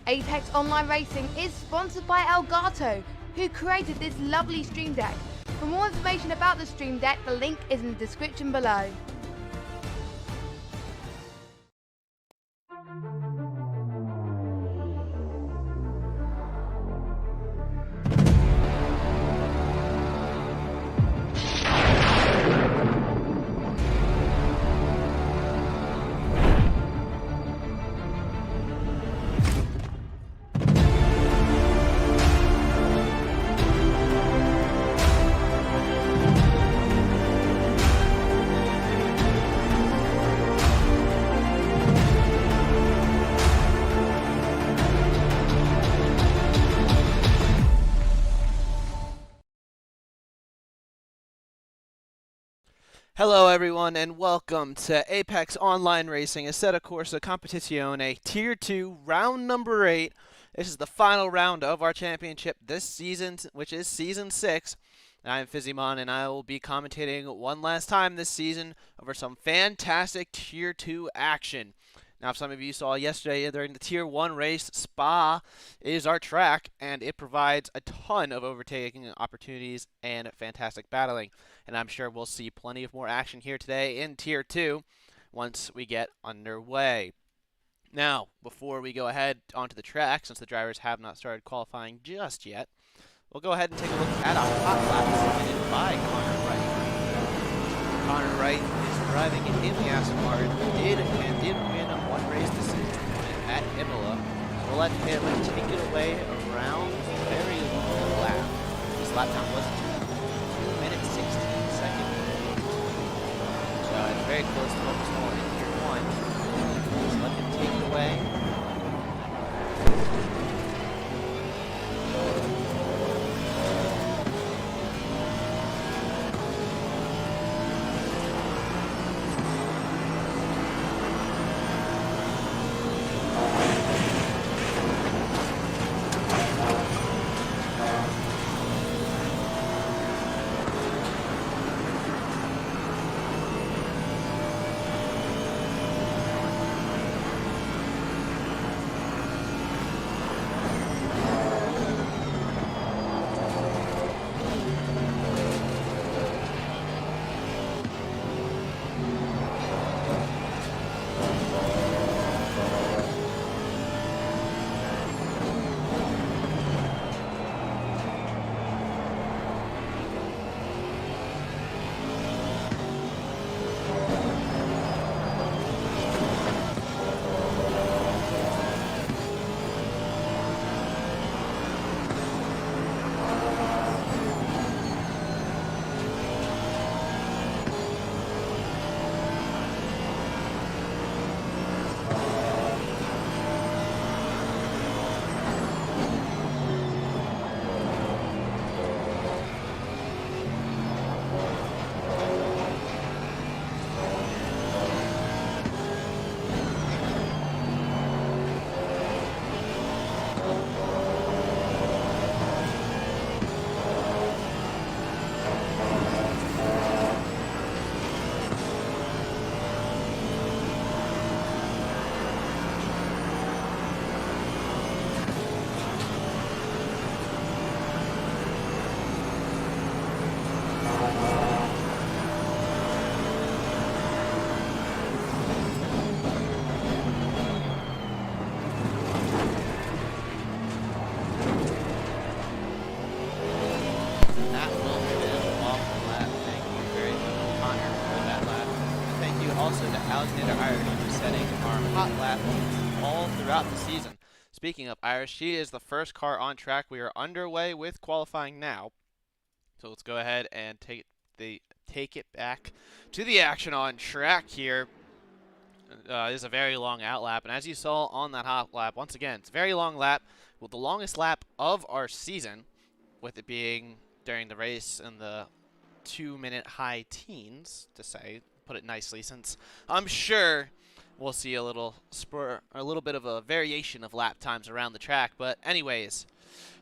Apex Online Racing is sponsored by Elgato, who created this lovely Stream Deck. For more information about the Stream Deck, the link is in the description below. Hello everyone and welcome to Apex Online Racing Assetto Corsa Competizione Tier 2 round number 8. This is the final round of our championship this season, which is Season 6. And I am Fizzymon and I will be commentating one last time this season over some fantastic Tier 2 action. Now, if some of you saw yesterday during the Tier 1 race, Spa is our track, and it provides a ton of overtaking opportunities and fantastic battling. And I'm sure we'll see plenty of more action here today in Tier 2 once we get underway. Now, before we go ahead onto the track, since the drivers have not started qualifying just yet, we'll go ahead and take a look at a hot lap submitted by Connor Wright. Connor Wright is driving in the Assetto Corsa, did win one race this season at Imola. So we'll let him take it away around a very long lap. His lap time was 2 minutes 16 seconds. So it's very close to what we saw in Tier 1. So let him take it away. All throughout the season. Speaking of Irish, she is the first car on track. We are underway with qualifying now. So let's go ahead and take it back to the action on track here. This is a very long out lap, and as you saw on that hot lap, once again, it's a very long lap, with the longest lap of our season, with it being during the race in the 2-minute high teens, to say, put it nicely, since I'm sure we'll see a little bit of a variation of lap times around the track. But anyways,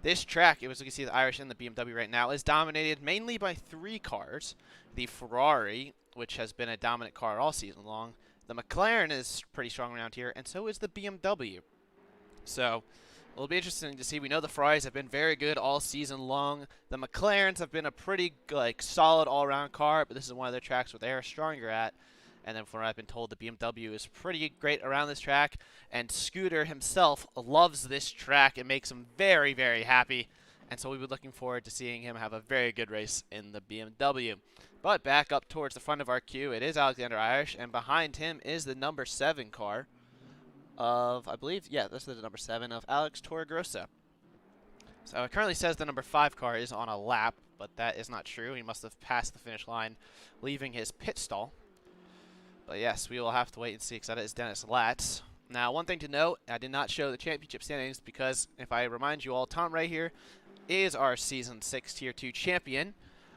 this track, as you can see the Irish and the BMW right now, is dominated mainly by 3 cars. The Ferrari, which has been a dominant car all season long. The McLaren is pretty strong around here, and so is the BMW. So It'll be interesting to see. We know the Ferraris have been very good all season long. The McLarens have been a pretty solid all-around car, but this is one of their tracks where they are stronger at. And then from what I've been told, the BMW is pretty great around this track. And Scooter himself loves this track. It makes him very, very happy. And so we'll be looking forward to seeing him have a very good race in the BMW. But back up towards the front of our queue, it is Alexander Irish, and behind him is the number 7 car of, I believe, yeah, this is the number 7 of Alex Torregrossa. So it currently says the number 5 car is on a lap, but that is not true. He must have passed the finish line, leaving his pit stall. But yes, we will have to wait and see, because that is Dennis Latz. Now, one thing to note, I did not show the championship standings, because if I remind you all, Tom right here is our Season 6 Tier 2 champion.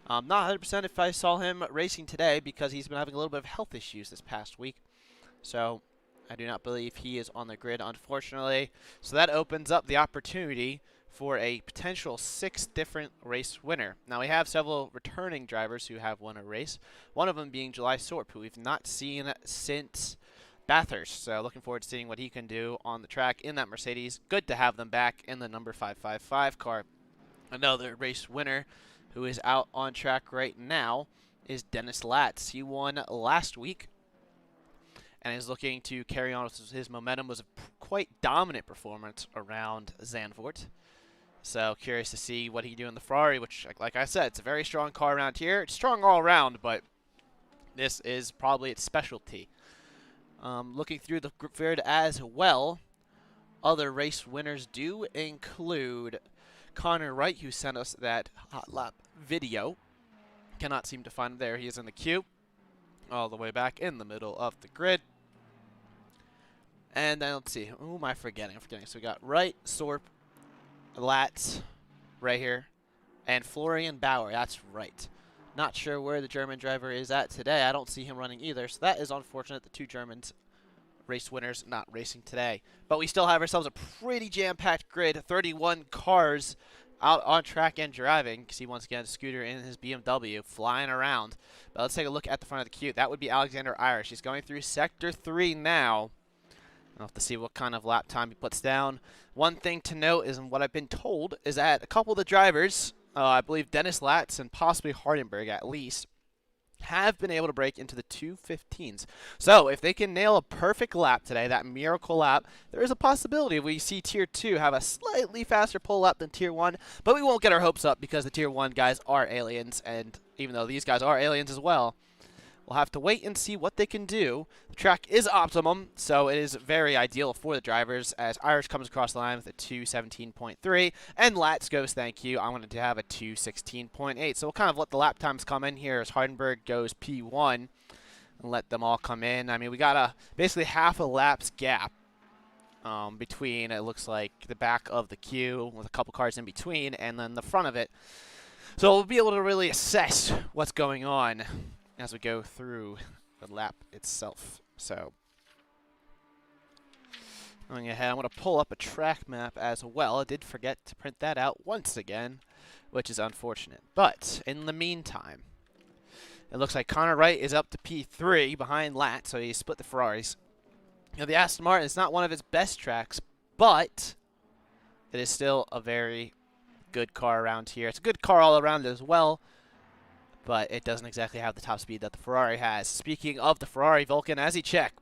Not 100% if I saw him racing today, because he's been having a little bit of health issues this past week. So I do not believe he is on the grid, unfortunately. So that opens up the opportunity for a potential 6 different race winner. Now, we have several returning drivers who have won a race, one of them being July Sorp, who we've not seen since Bathurst. So looking forward to seeing what he can do on the track in that Mercedes. Good to have them back in the number 555 car. Another race winner who is out on track right now is Dennis Latz. He won last week and is looking to carry on with his momentum. Was a quite dominant performance around Zandvoort. So curious to see what he do in the Ferrari, which, like I said, it's a very strong car around here. It's strong all around, but this is probably its specialty. Looking through the grid as well, other race winners do include Connor Wright, who sent us that hot lap video. Cannot seem to find him there. He is in the queue, all the way back in the middle of the grid. And then let's see, who am I forgetting? I'm forgetting. So we got Wright, Sorp, Latz right here, and Florian Bauer. That's right. Not sure where the German driver is at today. I don't see him running either, so that is unfortunate. The 2 Germans race winners not racing today. But we still have ourselves a pretty jam-packed grid, 31 cars out on track and driving. You can see once again Scooter in his BMW flying around. But let's take a look at the front of the queue. That would be Alexander Irish. He's going through Sector 3 now. I'll have to see what kind of lap time he puts down. One thing to note is, and what I've been told, is that a couple of the drivers, I believe Dennis Latz and possibly Hardenberg at least, have been able to break into the 2:15s. So if they can nail a perfect lap today, that miracle lap, there is a possibility we see Tier 2 have a slightly faster pull lap than Tier 1, but we won't get our hopes up because the Tier 1 guys are aliens, and even though these guys are aliens as well, we'll have to wait and see what they can do. The track is optimum, so it is very ideal for the drivers as Irish comes across the line with a 2:17.3, and Latz goes, thank you, I wanted to have a 2:16.8. So we'll kind of let the lap times come in here as Hardenberg goes P1 and let them all come in. I mean, we got a basically half a lap's gap between, it looks like, the back of the queue with a couple cars in between and then the front of it. So we'll be able to really assess what's going on as we go through the lap itself. So going ahead, I'm going to pull up a track map as well. I did forget to print that out once again, which is unfortunate. But in the meantime, it looks like Connor Wright is up to P3 behind Latz, so he split the Ferraris. You know, the Aston Martin is not one of his best tracks, but it is still a very good car around here. It's a good car all around as well, but it doesn't exactly have the top speed that the Ferrari has. Speaking of the Ferrari, Vulcan, as he checks,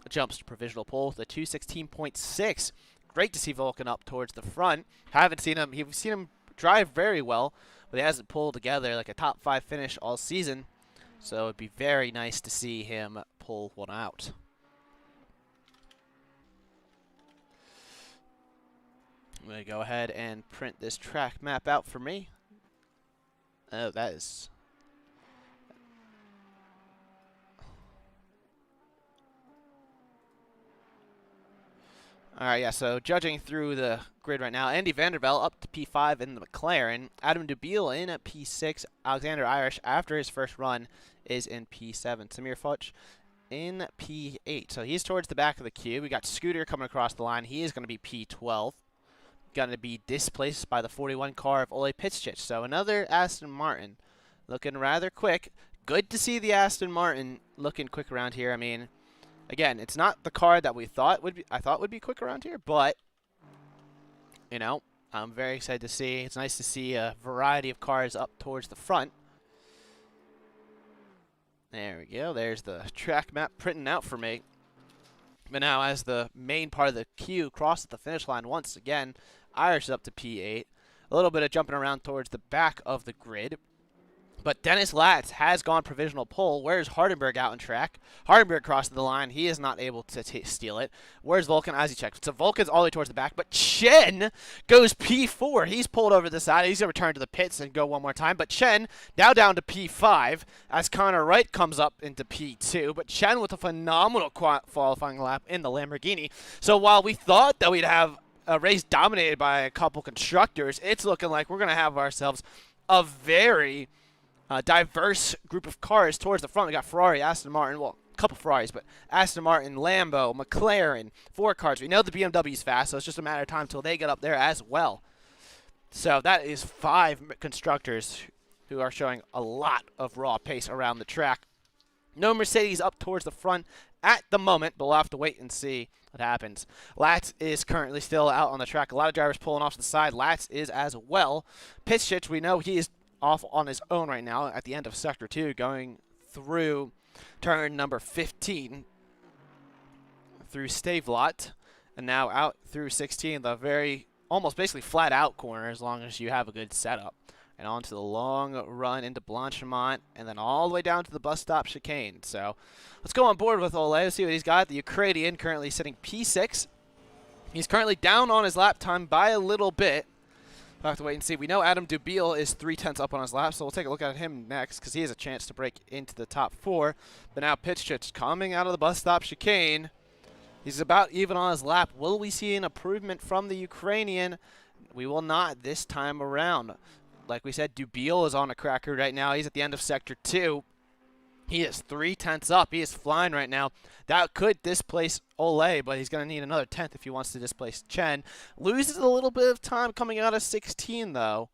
jumps to provisional pole with a 2:16.6. Great to see Vulcan up towards the front. Haven't seen him. We've seen him drive very well, but he hasn't pulled together like a top 5 finish all season. So it'd be very nice to see him pull one out. I'm going to go ahead and print this track map out for me. Oh, that is... Alright, yeah, so judging through the grid right now, Andy Vandervelde up to P5 in the McLaren. Adam Dubiel in at P6. Alexander Irish, after his first run, is in P7. Samir Fuchs in P8. So he's towards the back of the queue. We got Scooter coming across the line. He is going to be P12. Going to be displaced by the 41 car of Ole Pitschich. So another Aston Martin looking rather quick. Good to see the Aston Martin looking quick around here. I mean, again, it's not the car that we thought would be, I thought would be quick around here, but you know, I'm very excited to see. It's nice to see a variety of cars up towards the front. There we go. There's the track map printing out for me. But now, as the main part of the queue crosses the finish line once again, Irish is up to P8. A little bit of jumping around towards the back of the grid. But Dennis Latz has gone provisional pole. Where's Hardenberg out in track? Hardenberg crossed the line. He is not able to steal it. Where's Vulcan as he checks? So Vulcan's all the way towards the back. But Chen goes P4. He's pulled over to the side. He's going to return to the pits and go one more time. But Chen now down to P5 as Connor Wright comes up into P2. But Chen with a phenomenal qualifying lap in the Lamborghini. So while we thought that we'd have a race dominated by a couple constructors, it's looking like we're going to have ourselves a very diverse group of cars towards the front. We got Ferrari, Aston Martin, well, a couple Ferraris, but Aston Martin, Lambo, McLaren, 4 cars. We know the BMW's fast, so it's just a matter of time until they get up there as well. So that is 5 constructors who are showing a lot of raw pace around the track. No Mercedes up towards the front at the moment, but we'll have to wait and see what happens. Latz is currently still out on the track. A lot of drivers pulling off to the side. Latz is as well. Pitschich, we know he is off on his own right now at the end of Sector 2, going through turn number 15 through Stavelot, and now out through 16, the very almost basically flat out corner as long as you have a good setup, and onto the long run into Blanchimont, and then all the way down to the bus stop chicane. So let's go on board with Ole. Let's see what he's got. The Ukrainian currently sitting P6. He's currently down on his lap time by a little bit. We'll have to wait and see. We know Adam Dubiel is 3/10 up on his lap, so we'll take a look at him next because he has a chance to break into the top 4. But now Pitschich coming out of the bus stop chicane. He's about even on his lap. Will we see an improvement from the Ukrainian? We will not this time around. Like we said, Dubiel is on a cracker right now. He's at the end of Sector 2. He is 3/10 up. He is flying right now. That could displace Ole, but he's going to need another 10th if he wants to displace Chen. Loses a little bit of time coming out of 16, though.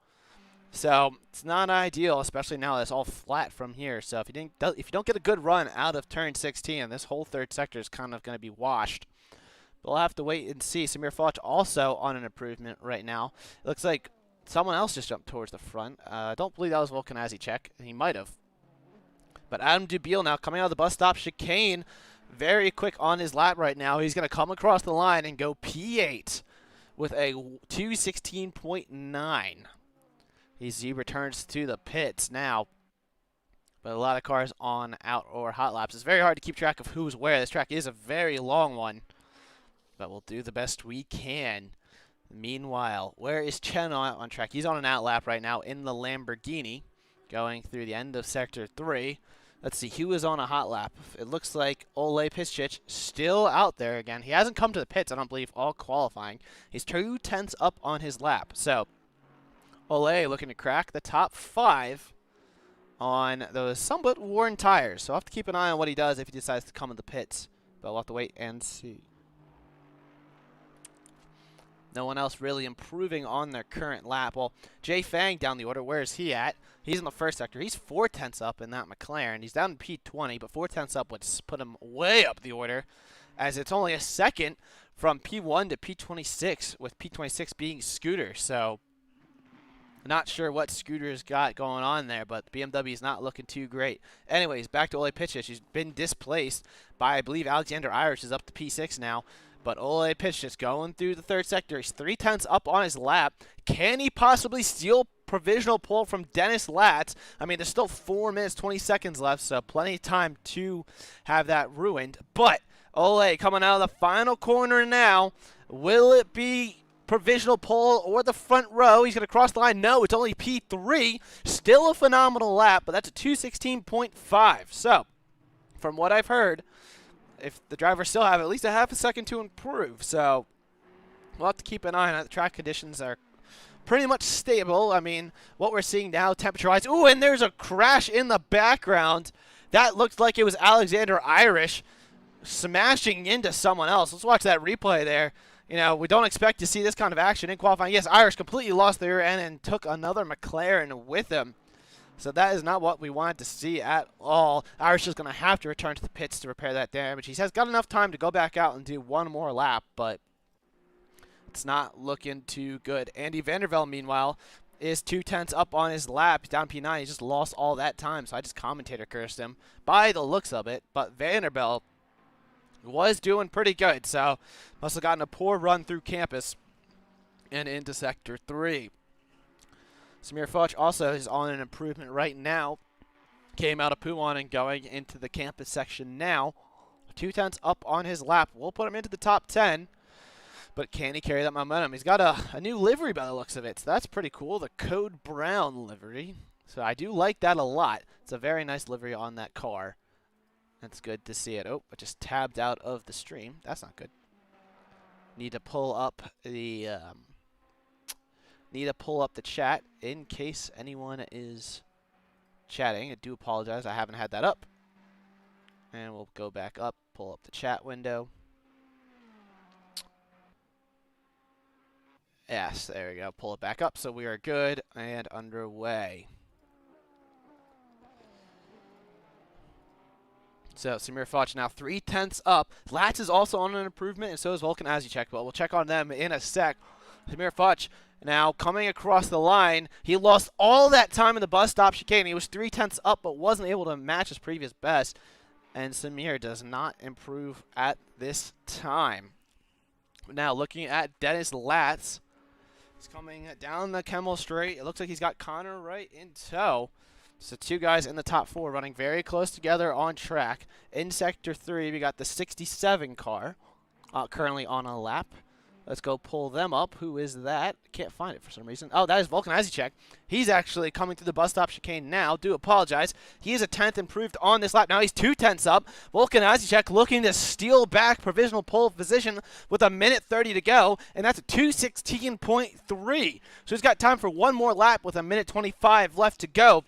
So it's not ideal, especially now that it's all flat from here. So if you don't get a good run out of turn 16, this whole third sector is kind of going to be washed. But we'll have to wait and see. Samir Foch also on an improvement right now. It looks like someone else just jumped towards the front. I don't believe that was Volkanazicek. He might have. But Adam Dubiel now coming out of the bus stop chicane, very quick on his lap right now. He's going to come across the line and go P8 with a 2:16.9. He returns to the pits now. But a lot of cars on out or hot laps. It's very hard to keep track of who's where. This track is a very long one. But we'll do the best we can. Meanwhile, where is Chen on track? He's on an out lap right now in the Lamborghini, going through the end of Sector 3. Let's see, who is on a hot lap? It looks like Ole Pitschich still out there again. He hasn't come to the pits, I don't believe, all qualifying. He's 2/10 up on his lap. So, Ole looking to crack the top 5 on those somewhat worn tires. So, I'll have to keep an eye on what he does if he decides to come in the pits. But we'll have to wait and see. No one else really improving on their current lap. Well, Jay Fang down the order. Where is he at? He's in the first sector. He's 4/10 up in that McLaren. He's down in P20, but 4/10 up would put him way up the order, as it's only a second from P1 to P26, with P26 being Scooter. So, not sure what Scooter's got going on there, but BMW is not looking too great. Anyways, back to Ole Pitschich. He's been displaced by, I believe, Alexander Irish is up to P6 now. But Ole Pitschich going through the third sector. He's 3/10 up on his lap. Can he possibly steal provisional pole from Dennis Latz? I mean, there's still 4 minutes, 20 seconds left, so plenty of time to have that ruined. But Ole coming out of the final corner now. Will it be provisional pole or the front row? He's going to cross the line. No, it's only P3. Still a phenomenal lap, but that's a 2:16.5. So, from what I've heard, if the drivers still have at least a half a second to improve. So we'll have to keep an eye on it. The track conditions are pretty much stable. I mean, what we're seeing now temperature-wise. Ooh, and there's a crash in the background. That looked like it was Alexander Irish smashing into someone else. Let's watch that replay there. You know, we don't expect to see this kind of action in qualifying. Yes, Irish completely lost the rear end and took another McLaren with him. So that is not what we wanted to see at all. Irish is going to have to return to the pits to repair that damage. He has got enough time to go back out and do one more lap, but It's not looking too good. Andy Vandervelde, meanwhile, is 2/10 up on his lap. He's down P9. He just lost all that time, so I just commentator cursed him by the looks of it. But Vandervelde was doing pretty good, so must have gotten a poor run through campus and into Sector 3. Samir Foch also is on an improvement right now. Came out of Puan and going into the campus section now. 2/10 up on his lap. We'll put him into the top 10. But can he carry that momentum? He's got a new livery by the looks of it. So that's pretty cool. The Code Brown livery. So I do like that a lot. It's a very nice livery on that car. That's good to see it. Oh, it just tabbed out of the stream. That's not good. Need to pull up the chat in case anyone is chatting. I do apologize. I haven't had that up. And we'll go back up, pull up the chat window. Yes, there we go. Pull it back up. So we are good and underway. So Samir Foch now 3/10 up. Latz is also on an improvement, and so is Volkan Azicek. But we'll check on them in a sec. Samir Foch now coming across the line. He lost all that time in the bus stop chicane. He was 3/10 up, but wasn't able to match his previous best. And Samir does not improve at this time. Now looking at Dennis Latz. He's coming down the Kemmel Straight. It looks like he's got Connor right in tow. So two guys in the top 4 running very close together on track. In Sector 3, we got the 67 car currently on a lap. Let's go pull them up. Who is that? Can't find it for some reason. Oh, that is Volkan Azicek. He's actually coming through the bus stop chicane now. Do apologize. He is a 10th improved on this lap. Now he's 2/10 up. Volkan Azicek looking to steal back provisional pole position with a minute 30 to go, and that's a 2:16.3. So he's got time for one more lap with a minute 25 left to go.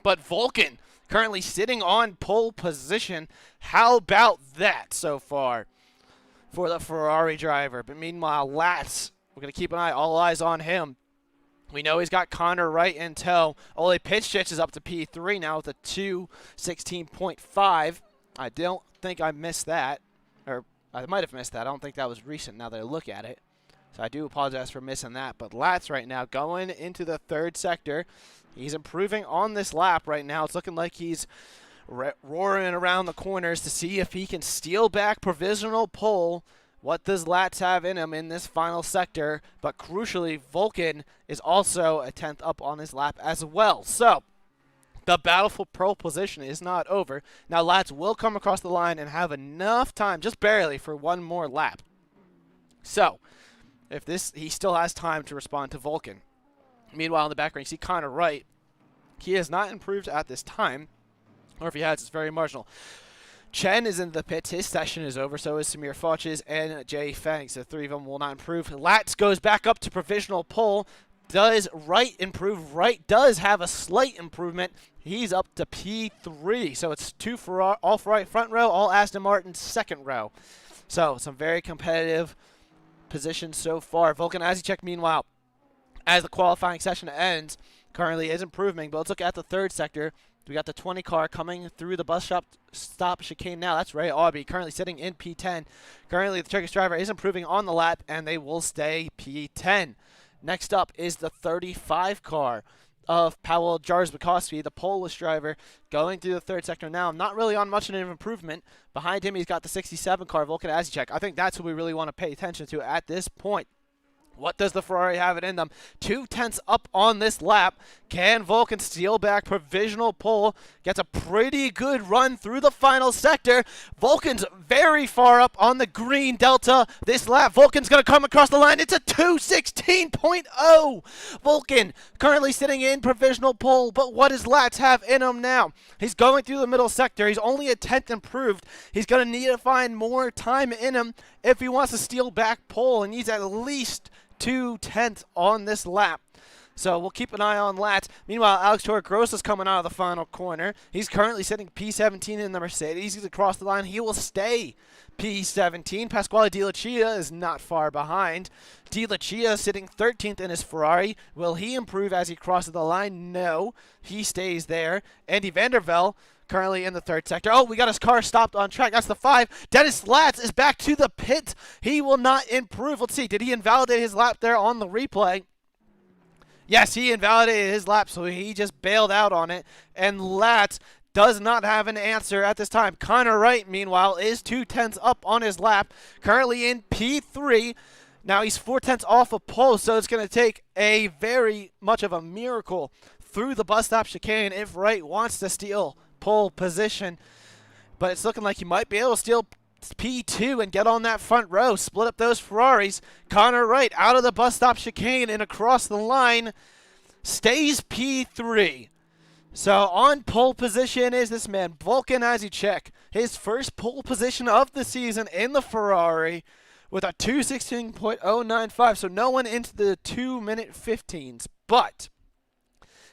But Volkan currently sitting on pole position. How about that so far for the Ferrari driver? But meanwhile, Latz, we're going to keep an eye, all eyes on him. We know he's got Connor right in tow. Ole Pitchich is up to P3 now with a 2:16.5. I don't think I missed that. Or I might have missed that. I don't think that was recent now that I look at it. So I do apologize for missing that. But Latz right now going into the 3rd sector. He's improving on this lap right now. It's looking like he's roaring around the corners to see if he can steal back provisional pole. What does Latz have in him in this final sector? But crucially, Volkan is also a 10th up on his lap as well. So the battle for pole position is not over. Now Latz will come across the line and have enough time, just barely, for one more lap. So if he still has time to respond to Volkan. Meanwhile, in the background, you see Connor Wright. He has not improved at this time, or if he has, it's very marginal. Chen is in the pits. His session is over. So is Samir Foch's and Jay Feng. So 3 of them will not improve. Latz goes back up to provisional pole. Does Wright improve? Wright does have a slight improvement. He's up to P3. So it's 2 for all Ferrari front row, all Aston Martin second row. So some very competitive positions so far. Volkan Azicek, meanwhile, as the qualifying session ends, currently is improving. But let's look at the 3rd sector. We got the 20 car coming through the bus stop chicane now. That's Ray Aubie, currently sitting in P10. Currently, the Turkish driver is improving on the lap, and they will stay P10. Next up is the 35 car of Paweł Jarzbakowski, the Polish driver, going through the 3rd sector now. Not really on much of an improvement. Behind him, he's got the 67 car, Volkan Azicek. I think that's who we really want to pay attention to at this point. What does the Ferrari have it in them? 2/10 up on this lap. Can Volkan steal back provisional pole? Gets a pretty good run through the final sector. Volkan's very far up on the green delta this lap. Volkan's going to come across the line. It's a 2:16.0. Volkan currently sitting in provisional pole, but what does Latz have in him now? He's going through the middle sector. He's only a 10th improved. He's going to need to find more time in him if he wants to steal back pole, and needs at least 2/10 on this lap. So we'll keep an eye on Latz. Meanwhile, Alex Torregrossa is coming out of the final corner. He's currently sitting P17 in the Mercedes. He's across the line. He will stay P17. Pasquale Di Lucia is not far behind. Di Lucia sitting 13th in his Ferrari. Will he improve as he crosses the line? No. He stays there. Andy Vandervelde currently in the third sector. Oh, we got his car stopped on track. That's the 5. Dennis Latz is back to the pit. He will not improve. Let's see. Did he invalidate his lap there on the replay? Yes, he invalidated his lap, so he just bailed out on it. And Latz does not have an answer at this time. Connor Wright, meanwhile, is 2/10 up on his lap, currently in P3. Now he's 4/10 off of pole, so it's going to take a very much of a miracle through the bus stop chicane if Wright wants to steal pole position. But it's looking like he might be able to steal P2 and get on that front row, split up those Ferraris. Connor Wright out of the bus stop chicane and across the line stays P3. So on pole position is this man, Volkan Azicek, his first pole position of the season in the Ferrari with a 2:16.095. So no one into the 2-minute 15s, but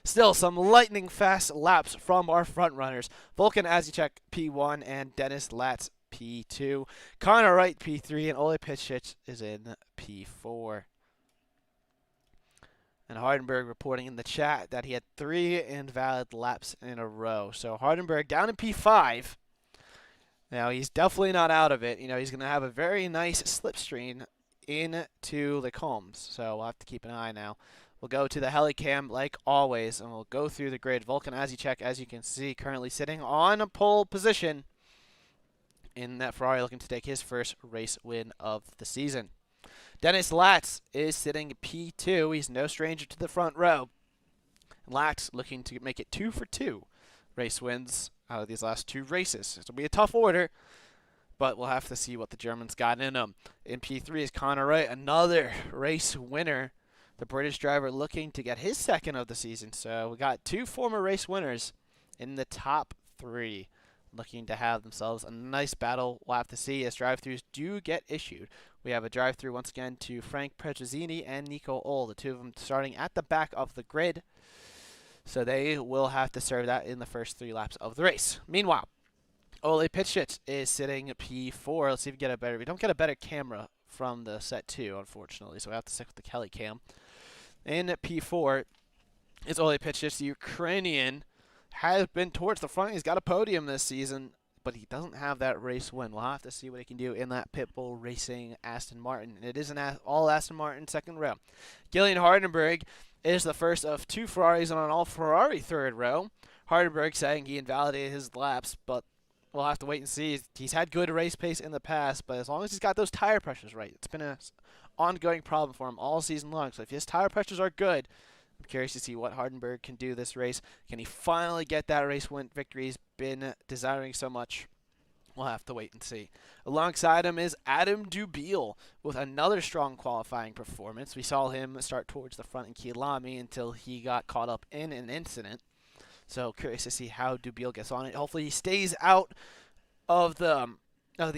still some lightning fast laps from our front runners. Volkan Azicek P1 and Dennis Latz P2. Connor Wright P3 and Ole Pitschich is in P4. And Hardenberg reporting in the chat that he had 3 invalid laps in a row. So Hardenberg down in P5. Now he's definitely not out of it. You know, he's going to have a very nice slipstream into the combs. So we'll have to keep an eye now. We'll go to the helicam like always, and we'll go through the grid. Volkan Azicek, as you can see, currently sitting on a pole position in that Ferrari, looking to take his first race win of the season. Dennis Latz is sitting at P2. He's no stranger to the front row. Latz looking to make it 2 for 2 race wins out of these last 2 races. It'll be a tough order, but we'll have to see what the Germans got in them. In P3 is Connor Wright, another race winner. The British driver looking to get his second of the season. So we got 2 former race winners in the top 3. Looking to have themselves a nice battle. We'll have to see as drive-thrus do get issued. We have a drive-thru once again to Frank Petrozzini and Nico Ohl, the 2 of them starting at the back of the grid. So they will have to serve that in the first 3 laps of the race. Meanwhile, Ole Pitschich is sitting at P4. Let's see if we get a better. We don't get a better camera from the set 2, unfortunately, so we have to stick with the Kelly cam. In P4 is Ole Pitschich, the Ukrainian. Has been towards the front. He's got a podium this season, but he doesn't have that race win. We'll have to see what he can do in that Pitbull Racing Aston Martin. It is an all Aston Martin second row. Gillian Hardenberg is the first of 2 Ferraris on an all Ferrari third row. Hardenberg saying he invalidated his laps, but we'll have to wait and see. He's had good race pace in the past, but as long as he's got those tire pressures right, it's been an ongoing problem for him all season long. So if his tire pressures are good, I'm curious to see what Hardenberg can do this race. Can he finally get that race win victory he's been desiring so much? We'll have to wait and see. Alongside him is Adam Dubiel with another strong qualifying performance. We saw him start towards the front in Kielami until he got caught up in an incident. So curious to see how Dubiel gets on it. Hopefully he stays out of the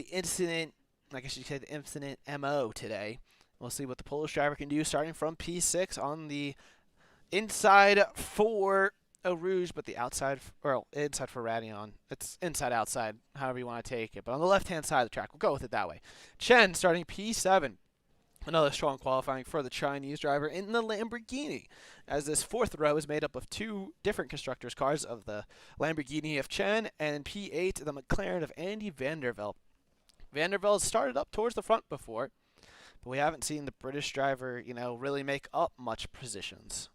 incident, I guess you could say the incident MO today. We'll see what the Polish driver can do starting from P6 on the inside for Eau Rouge, but the outside, or inside for Radion. It's inside, outside, however you want to take it. But on the left-hand side of the track, we'll go with it that way. Chen starting P7. Another strong qualifying for the Chinese driver in the Lamborghini, as this 4th row is made up of 2 different constructors' cars of the Lamborghini of Chen, and in P8, the McLaren of Andy Vandervelde. Vandervelde started up towards the front before, but we haven't seen the British driver, really make up much positions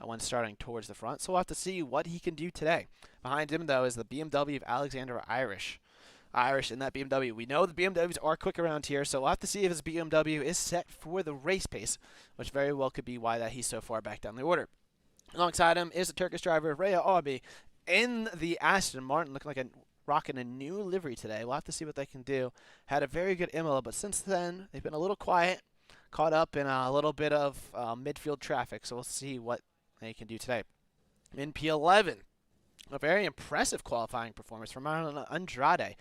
when starting towards the front. So we'll have to see what he can do today. Behind him, though, is the BMW of Alexander Irish. Irish in that BMW. We know the BMWs are quick around here, so we'll have to see if his BMW is set for the race pace, which very well could be why that he's so far back down the order. Alongside him is the Turkish driver, Rhea Abi, in the Aston Martin, looking like rocking a new livery today. We'll have to see what they can do. Had a very good Imola, but since then, they've been a little quiet, caught up in a little bit of midfield traffic, so we'll see what they can do today. In P11, a very impressive qualifying performance from Andrade.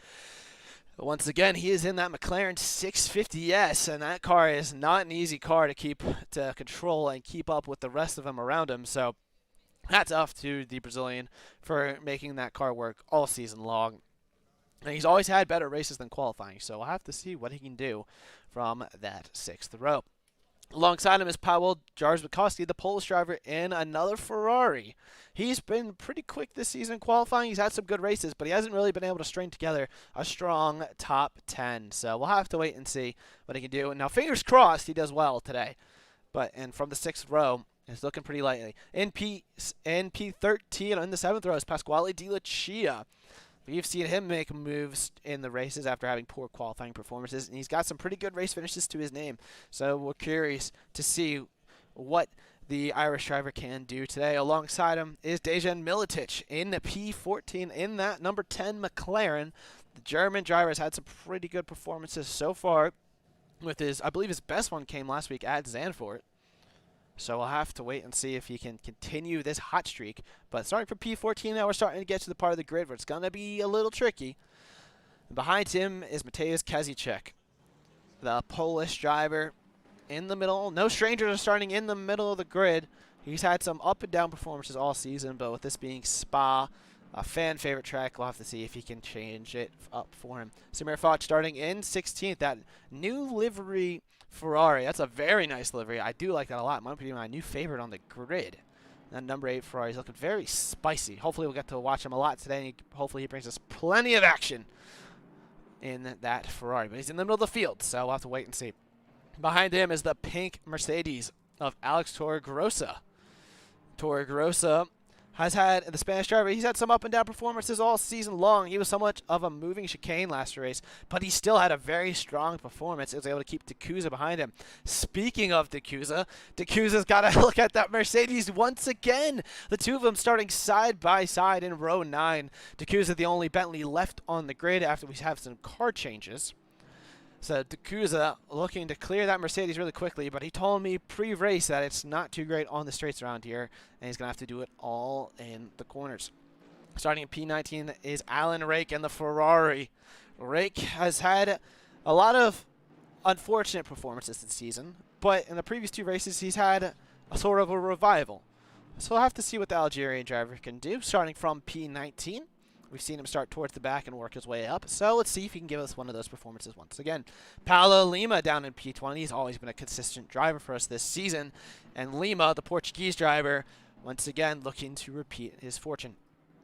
Once again, he is in that McLaren 650S, and that car is not an easy car to control and keep up with the rest of them around him. So hats off to the Brazilian for making that car work all season long. And he's always had better races than qualifying, so we'll have to see what he can do from that 6th row. Alongside him is Paweł Jarzbakowski, the Polish driver in another Ferrari. He's been pretty quick this season qualifying. He's had some good races, but he hasn't really been able to string together a strong top 10. So we'll have to wait and see what he can do. Now, fingers crossed he does well today. And from the 6th row, it's looking pretty lightly. In P13 in the 7th row is Pasquale Di Lucia. We've seen him make moves in the races after having poor qualifying performances, and he's got some pretty good race finishes to his name. So we're curious to see what the Irish driver can do today. Alongside him is Dejan Militic in the P14 in that number 10 McLaren. The German driver has had some pretty good performances so far. With I believe his best one came last week at Zandvoort. So we'll have to wait and see if he can continue this hot streak. But starting from P14 now, we're starting to get to the part of the grid where it's going to be a little tricky. Behind him is Mateusz Kazicek, the Polish driver in the middle. No strangers are starting in the middle of the grid. He's had some up and down performances all season, but with this being Spa, a fan favorite track, we'll have to see if he can change it up for him. Samir Foch starting in 16th. That new livery Ferrari, that's a very nice livery. I do like that a lot. Might be my new favorite on the grid. That number 8 Ferrari is looking very spicy. Hopefully we'll get to watch him a lot today, and hopefully he brings us plenty of action in that Ferrari. But he's in the middle of the field, so we'll have to wait and see. Behind him is the pink Mercedes of Alex Torregrossa. Torregrossa has had, the Spanish driver, he's had some up and down performances all season long. He was somewhat of a moving chicane last race, but he still had a very strong performance. He was able to keep D'Couza behind him. Speaking of D'Couza's got to look at that Mercedes once again. The two of them starting side by side in row 9. D'Couza the only Bentley left on the grid after we have some car changes. So D'Couza looking to clear that Mercedes really quickly, but he told me pre-race that it's not too great on the straights around here, and he's going to have to do it all in the corners. Starting in P19 is Alan Rake and the Ferrari. Rake has had a lot of unfortunate performances this season, but in the previous 2 races he's had a sort of a revival. So we'll have to see what the Algerian driver can do. Starting from P19. We've seen him start towards the back and work his way up. So let's see if he can give us one of those performances once again. Paulo Lima down in P20. He's always been a consistent driver for us this season. And Lima, the Portuguese driver, once again looking to repeat his fortune.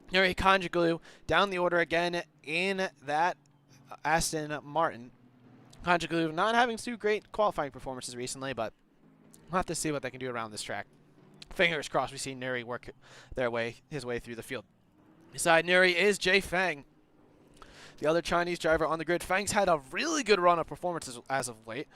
Yuri Conjuglu down the order again in that Aston Martin. Conjuglu not having too great qualifying performances recently, but we'll have to see what they can do around this track. Fingers crossed we see Nuri work his way through the field. Beside Nuri is Jay Feng, the other Chinese driver on the grid. Feng's had a really good run of performances as of late.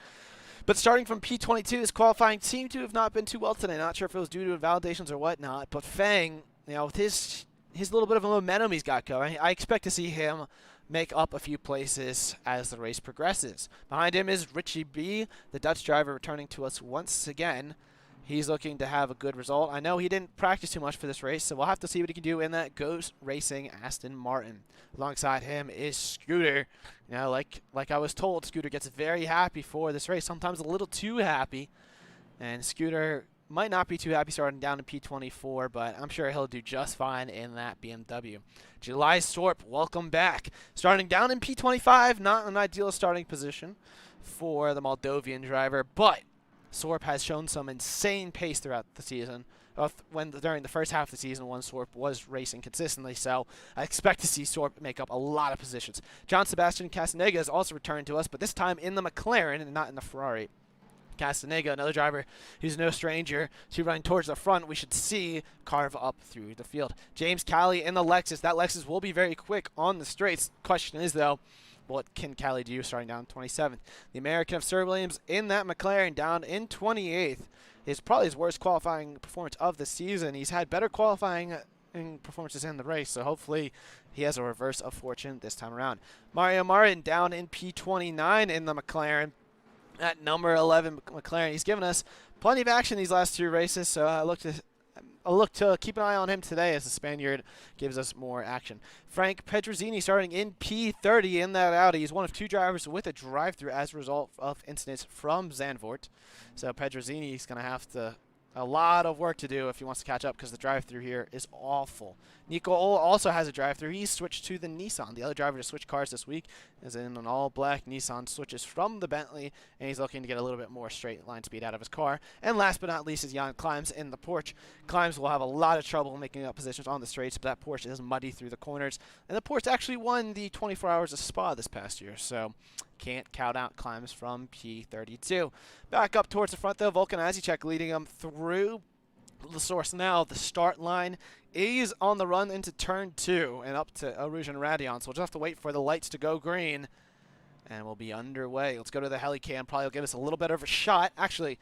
But starting from P22, his qualifying seemed to have not been too well today. Not sure if it was due to invalidations or whatnot. But Feng, with his little bit of a momentum he's got going, I expect to see him make up a few places as the race progresses. Behind him is Richie B, the Dutch driver, returning to us once again. He's looking to have a good result. I know he didn't practice too much for this race, so we'll have to see what he can do in that Ghost Racing Aston Martin. Alongside him is Scooter. Like I was told, Scooter gets very happy for this race, sometimes a little too happy. And Scooter might not be too happy starting down in P24, but I'm sure he'll do just fine in that BMW. July Sorp, welcome back. Starting down in P25, not an ideal starting position for the Moldovan driver, but Sorp has shown some insane pace throughout the season. During the first half of the season when Sorp was racing consistently, so I expect to see Sorp make up a lot of positions. John Sebastian Castaneda has also returned to us, but this time in the McLaren and not in the Ferrari. Castaneda, another driver who's no stranger to running towards the front, we should see carve up through the field. James Calley in the Lexus. That Lexus will be very quick on the straights. Question is, though, what can Calley do starting down 27th? The American of Sir Williams in that McLaren down in 28th is probably his worst qualifying performance of the season. He's had better qualifying performances in the race, so hopefully he has a reverse of fortune this time around. Mario Marin down in P29 in the McLaren. At number 11 McLaren, he's given us plenty of action these last 2 races, so I look to keep an eye on him today as the Spaniard gives us more action. Frank Petrozzini starting in P30 in that Audi. He's one of 2 drivers with a drive-through as a result of incidents from Zandvoort. So Petrozzini is going to have to a lot of work to do if he wants to catch up because the drive-through here is awful. Nico also has a drive-through. He's switched to the Nissan. The other driver to switch cars this week is in an all-black Nissan, switches from the Bentley, and he's looking to get a little bit more straight line speed out of his car. And last but not least is Jan Klimes in the Porsche. Klimes will have a lot of trouble making up positions on the straights, but that Porsche is muddy through the corners. And the Porsche actually won the 24 Hours of Spa this past year, so can't count out Klimes from P32. Back up towards the front, though, Volkan Azicek leading him through the source now. The start line is on the run into turn 2 and up to Rouge and Radion, so we'll just have to wait for the lights to go green, and we'll be underway. Let's go to the helicam. Probably will give us a little better of a shot. Actually,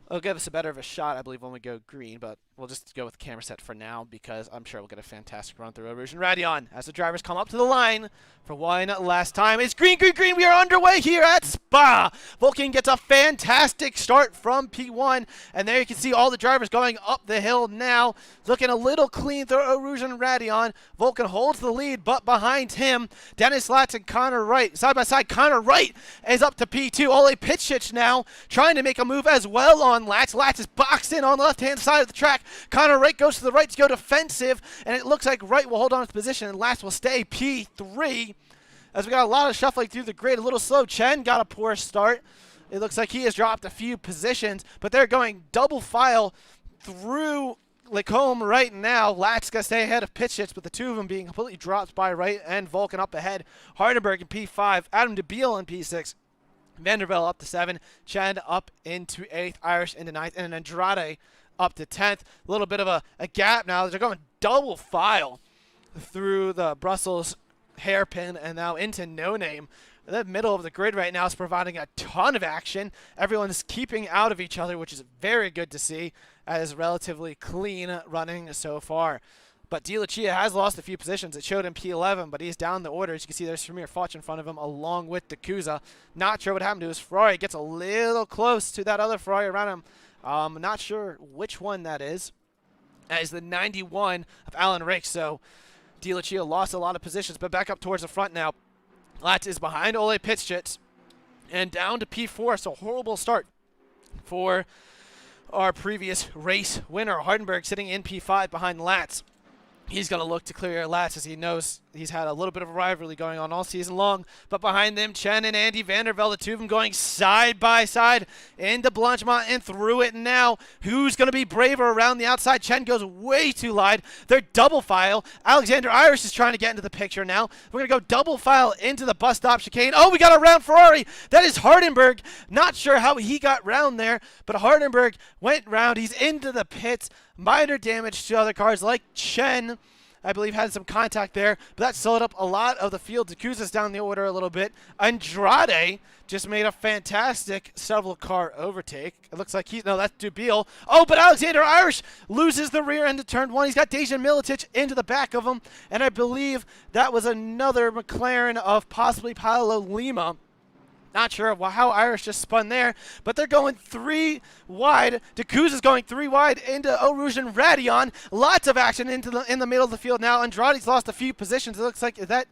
it'll give us a better of a shot, I believe, when we go green, but we'll just go with the camera set for now because I'm sure we'll get a fantastic run through Rouge and Radion as the drivers come up to the line for one last time. It's green, green, green. We are underway here at Spa. Volkan gets a fantastic start from P1, and there you can see all the drivers going up the hill now. Looking a little clean through Rouge and Radion. Volkan holds the lead, but behind him, Dennis Latz and Connor Wright. Side by side, Connor Wright is up to P2. Ole Pitchich now trying to make a move as well on Latz. Latz is boxed in on the left-hand side of the track. Connor Wright goes to the right to go defensive, and it looks like Wright will hold on to his position, and Latz will stay P3. As we got a lot of shuffling through the grid, a little slow. Chen got a poor start. It looks like he has dropped a few positions, but they're going double file through Lacombe right now. Latz going to stay ahead of Pitchich, but the two of them being completely dropped by Wright and Volkan up ahead. Hardenberg in P5, Adam DeBeal in P6. Vanderbilt up to 7, Chen up into 8th, Irish into 9th, and Andrade up to 10th. A little bit of a gap now. They're going double file through the Brussels hairpin and now into No Name. The middle of the grid right now is providing a ton of action. Everyone is keeping out of each other, which is very good to see, as relatively clean running so far. But Di Lucia has lost a few positions. It showed in P11, but he's down the order. As you can see, there's Samir Foch in front of him along with D'Couza. Not sure what happened to his Ferrari. Gets a little close to that other Ferrari around him. Not sure which one that is. That is the 91 of Alan Rake. So Di Lucia lost a lot of positions, but back up towards the front now. Latz is behind Ole Pitchich and down to P4. So horrible start for our previous race winner. Hardenberg sitting in P5 behind Latz. He's going to look to clear Latz as he knows he's had a little bit of a rivalry going on all season long. But behind them, Chen and Andy Vandervelde, the two of them going side by side into Blanchemont and through it now. Who's going to be braver around the outside? Chen goes way too wide. They're double file. Alexander Irish is trying to get into the picture now. We're going to go double file into the bus stop chicane. Oh, we got a round Ferrari. That is Hardenberg. Not sure how he got round there, but Hardenberg went round. He's into the pits. Minor damage to other cars like Chen, I believe, had some contact there, but that slowed up a lot of the field. D'Couza's down the order a little bit. Andrade just made a fantastic several car overtake. It looks like no, that's Dubiel. Oh, but Alexander Irish loses the rear end of turn 1. He's got Dejan Milicic into the back of him, and I believe that was another McLaren of possibly Paolo Lima. Not sure how Irish just spun there, but they're going 3 wide. D'Couza's going 3 wide into Rouge and Radion. Lots of action in the middle of the field now. Andrade's lost a few positions. It looks like that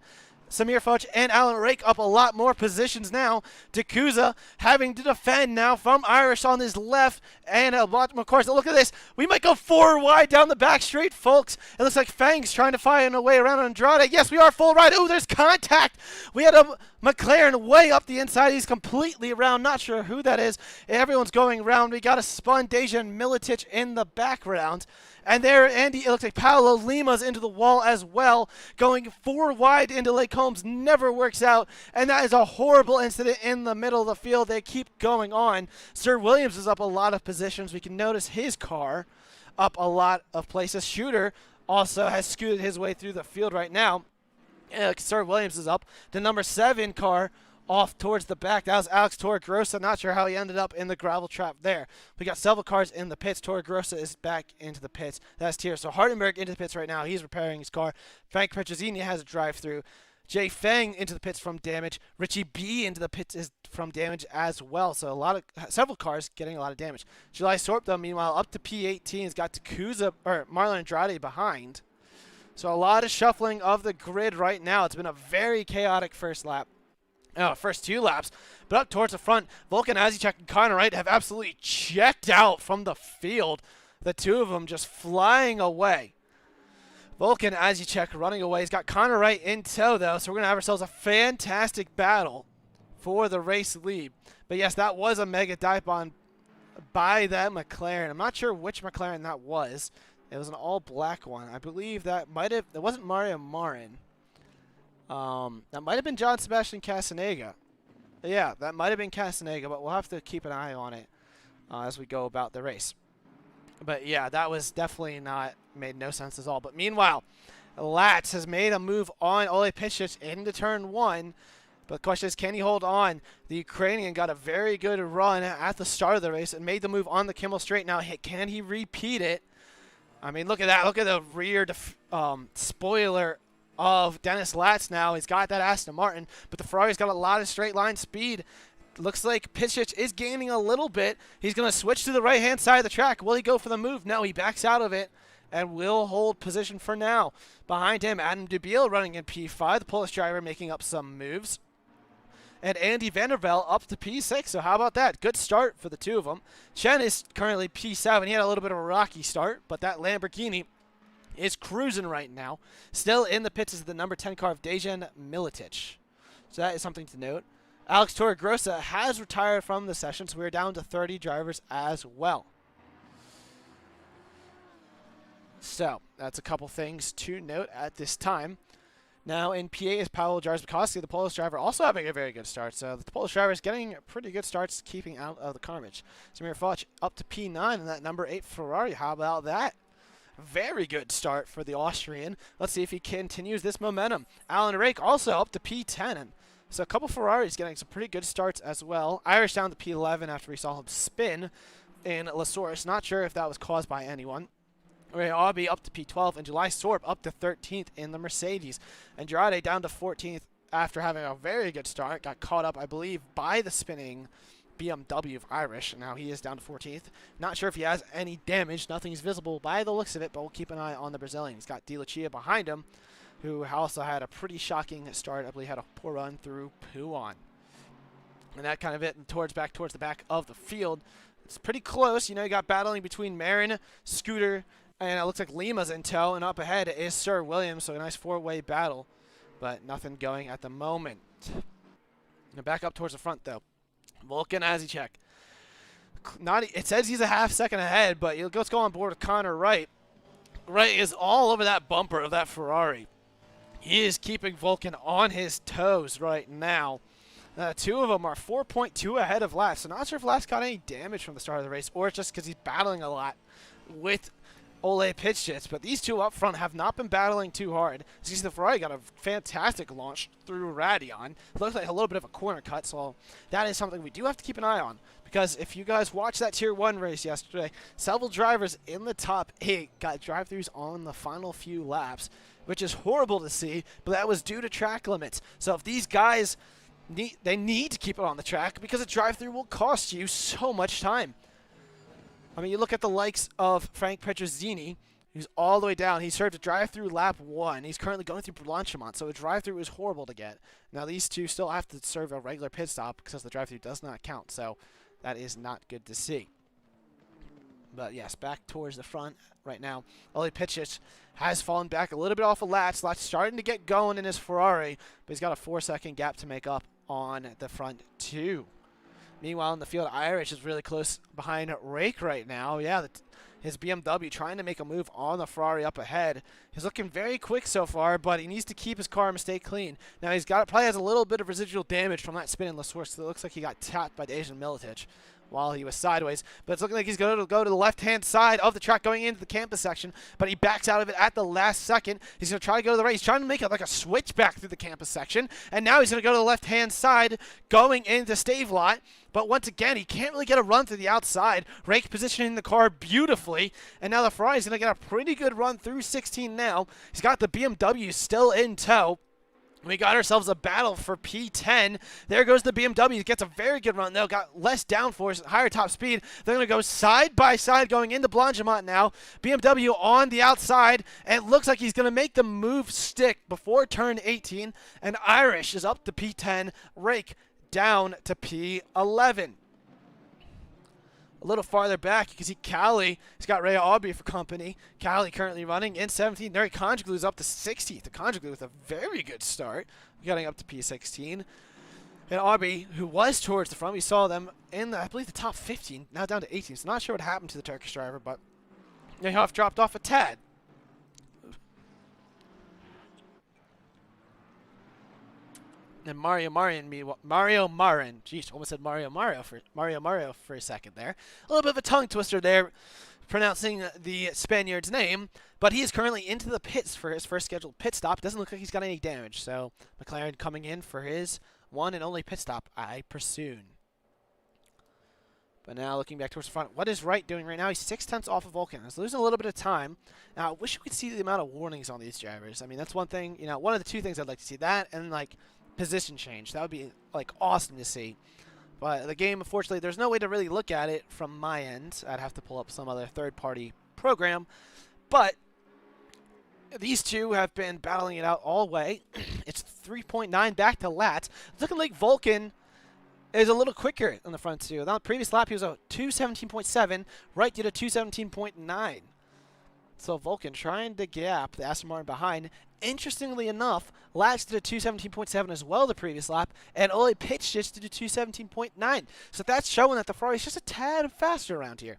Samir Foch and Alan Rake up a lot more positions now. D'Couza having to defend now from Irish on his left. And of course, look at this. We might go 4 wide down the back straight, folks. It looks like Fang's trying to find a way around Andrade. Yes, we are full ride. Oh, there's contact. We had a McLaren way up the inside. He's completely around. Not sure who that is. Everyone's going around. We got a spun Dejan Milicic in the background. And there, Andy, it looks like Paolo Lima's into the wall as well. Going 4 wide into Lake Holmes never works out. And that is a horrible incident in the middle of the field. They keep going on. Sir Williams is up a lot of positions. We can notice his car up a lot of places. Shooter also has scooted his way through the field right now. Sir Williams is up. The number 7 car off towards the back. That was Alex Torregrossa. Not sure how he ended up in the gravel trap there. We got several cars in the pits. Torregrossa is back into the pits. That's here. So Hardenberg into the pits right now. He's repairing his car. Frank Petrozzini has a drive-through. Jay Feng into the pits from damage. Richie B into the pits is from damage as well. So several cars getting a lot of damage. July Sorp, though, meanwhile, up to P18 has got D'Couza or Marlon Andrade behind. So a lot of shuffling of the grid right now. It's been a very chaotic first lap. first 2 laps. But up towards the front, Vulcan, Azicek, and Connor Wright have absolutely checked out from the field. The 2 of them just flying away. Vulcan, Azicek running away. He's got Connor Wright in tow, though, so we're going to have ourselves a fantastic battle for the race lead. But yes, that was a mega dive bomb by that McLaren. I'm not sure which McLaren that was. It was an all-black one. I believe that might have... It wasn't Mario Marin. That might have been John Sebastian Casanega. Yeah, that might have been Casanega, but we'll have to keep an eye on it as we go about the race. But yeah, that was definitely made no sense at all. But meanwhile, Latz has made a move on Ole Pishich into turn 1. But the question is, can he hold on? The Ukrainian got a very good run at the start of the race and made the move on the Kimmel Straight. Now, can he repeat it? I mean, look at that. Look at the rear spoiler of Dennis Latz now. He's got that Aston Martin, but the Ferrari's got a lot of straight line speed. Looks like Pishich is gaining a little bit. He's going to switch to the right-hand side of the track. Will he go for the move? No, he backs out of it and will hold position for now. Behind him, Adam Dubiel running in P5, the Polish driver making up some moves. And Andy Vandervelde up to P6, so how about that? Good start for the 2 of them. Chen is currently P7. He had a little bit of a rocky start, but that Lamborghini is cruising right now. Still in the pits is the number 10 car of Dejan Militic. So that is something to note. Alex Torregrossa has retired from the session, so we're down to 30 drivers as well. So that's a couple things to note at this time. Now in PA is Paweł Jarzbakowski, the Polish driver, also having a very good start. So the Polish driver is getting pretty good starts, keeping out of the carnage. Samir Foch up to P9 in that number 8 Ferrari. How about that? Very good start for the Austrian. Let's see if he continues this momentum. Alan Rake also up to P10. So a couple Ferraris getting some pretty good starts as well. Irish down to P11 after we saw him spin in La Source. Not sure if that was caused by anyone. Ray Aubie up to P12 and July Sorb up to 13th in the Mercedes. Andrade down to 14th after having a very good start. Got caught up, I believe, by the spinning BMW of Irish. Now he is down to 14th. Not sure if he has any damage. Nothing's visible by the looks of it, but we'll keep an eye on the Brazilian. He's got Di Lucia behind him, who also had a pretty shocking start. I believe had a poor run through Pouan. And that kind of it back towards the back of the field. It's pretty close. You know, you got battling between Marin, Scooter, and it looks like Lima's in tow, and up ahead is Sir Williams, so a nice 4-way battle, but nothing going at the moment. Now back up towards the front, though. Vulcan Azicek. It says he's a half second ahead, but let's go on board with Connor Wright. Wright is all over that bumper of that Ferrari. He is keeping Vulcan on his toes right now. The 2 of them are 4.2 ahead of Latz, so not sure if Latz got any damage from the start of the race, or it's just because he's battling a lot with Ole Pitchits, but these 2 up front have not been battling too hard. As you see, the Ferrari got a fantastic launch through Radion. It looks like a little bit of a corner cut, so that is something we do have to keep an eye on. Because if you guys watched that Tier 1 race yesterday, several drivers in the top 8 got drive-thrus on the final few laps, which is horrible to see, but that was due to track limits. So if these guys, they need to keep it on the track because a drive-thru will cost you so much time. I mean, you look at the likes of Frank Petrozzini, who's all the way down. He served a drive-through lap 1. He's currently going through Blanchimont, so a drive-through is horrible to get. Now, these 2 still have to serve a regular pit stop because the drive-through does not count, so that is not good to see. But, yes, back towards the front right now. Ole Pitchich has fallen back a little bit off of Latz. Latz starting to get going in his Ferrari, but he's got a 4-second gap to make up on the front 2. Meanwhile, in the field, Irish is really close behind Rake right now. Yeah, his BMW trying to make a move on the Ferrari up ahead. He's looking very quick so far, but he needs to keep his car and stay clean. Now, probably has a little bit of residual damage from that spin in La Source, so it looks like he got tapped by Dejan Militic while he was sideways. But it's looking like he's going to go to the left-hand side of the track going into the campus section, but he backs out of it at the last second. He's going to try to go to the right. He's trying to make it like a switch back through the campus section, and now he's going to go to the left-hand side going into Stave Lot. But once again, he can't really get a run through the outside. Rake positioning the car beautifully, and now the Ferrari's going to get a pretty good run through 16 now. He's got the BMW still in tow. We got ourselves a battle for P10. There goes the BMW. Gets a very good run, though. Got less downforce, higher top speed. They're going to go side by side going into Blanchimont now. BMW on the outside. And it looks like he's going to make the move stick before turn 18. And Irish is up to P10. Rake down to P11. A little farther back, you can see Cali. He's got Rhea Aubrey for company. Cali currently running in 17th. Neri Conjuglu is up to 60th. The Conjuglu with a very good start, getting up to P16. And Aubrey, who was towards the front, we saw them in, I believe, the top 15, now down to 18. So not sure what happened to the Turkish driver, but they have dropped off a tad. And Mario Marin, jeez, almost said Mario Mario for a second there. A little bit of a tongue twister there, pronouncing the Spaniard's name, but he is currently into the pits for his first scheduled pit stop. Doesn't look like he's got any damage, so McLaren coming in for his one and only pit stop, I presume. But now looking back towards the front, what is Wright doing right now? He's 6/10 off of Vulcan. He's losing a little bit of time. Now, I wish we could see the amount of warnings on these drivers. I mean, that's one thing, you know, one of the two things I'd like to see, that and, like, position change. That would be, like, awesome to see. But the game, unfortunately, there's no way to really look at it from my end. I'd have to pull up some other third-party program. But these two have been battling it out all the way. It's 3.9 back to Lat. It's looking like Vulcan is a little quicker on the front two. On the previous lap, he was a 2:17.7. Wright did a 2:17.9. So Vulcan trying to gap the Aston Martin behind. Interestingly enough, Latch did a 2:17.7 as well the previous lap, and Ole Pitch just did a 2:17.9. So that's showing that the Ferrari is just a tad faster around here.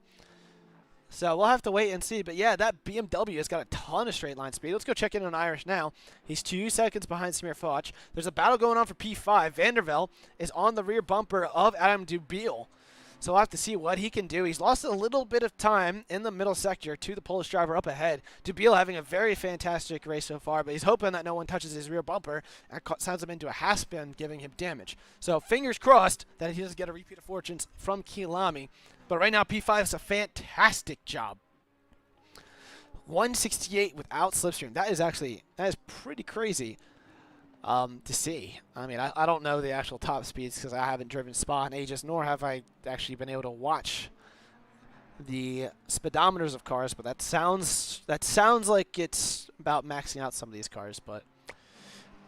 So we'll have to wait and see. But yeah, that BMW has got a ton of straight line speed. Let's go check in on Irish now. He's 2 seconds behind Samir Foch. There's a battle going on for P5. Vandervelde is on the rear bumper of Adam Dubiel. So we'll have to see what he can do. He's lost a little bit of time in the middle sector to the Polish driver up ahead. Dubiel having a very fantastic race so far, but he's hoping that no one touches his rear bumper and sends him into a half spin, giving him damage. So fingers crossed that he doesn't get a repeat of fortunes from Kielami. But right now, P5 is a fantastic job. 168 without slipstream. That is pretty crazy to see. I mean, I don't know the actual top speeds because I haven't driven Spa in ages, nor have I actually been able to watch the speedometers of cars. But that sounds like it's about maxing out some of these cars, but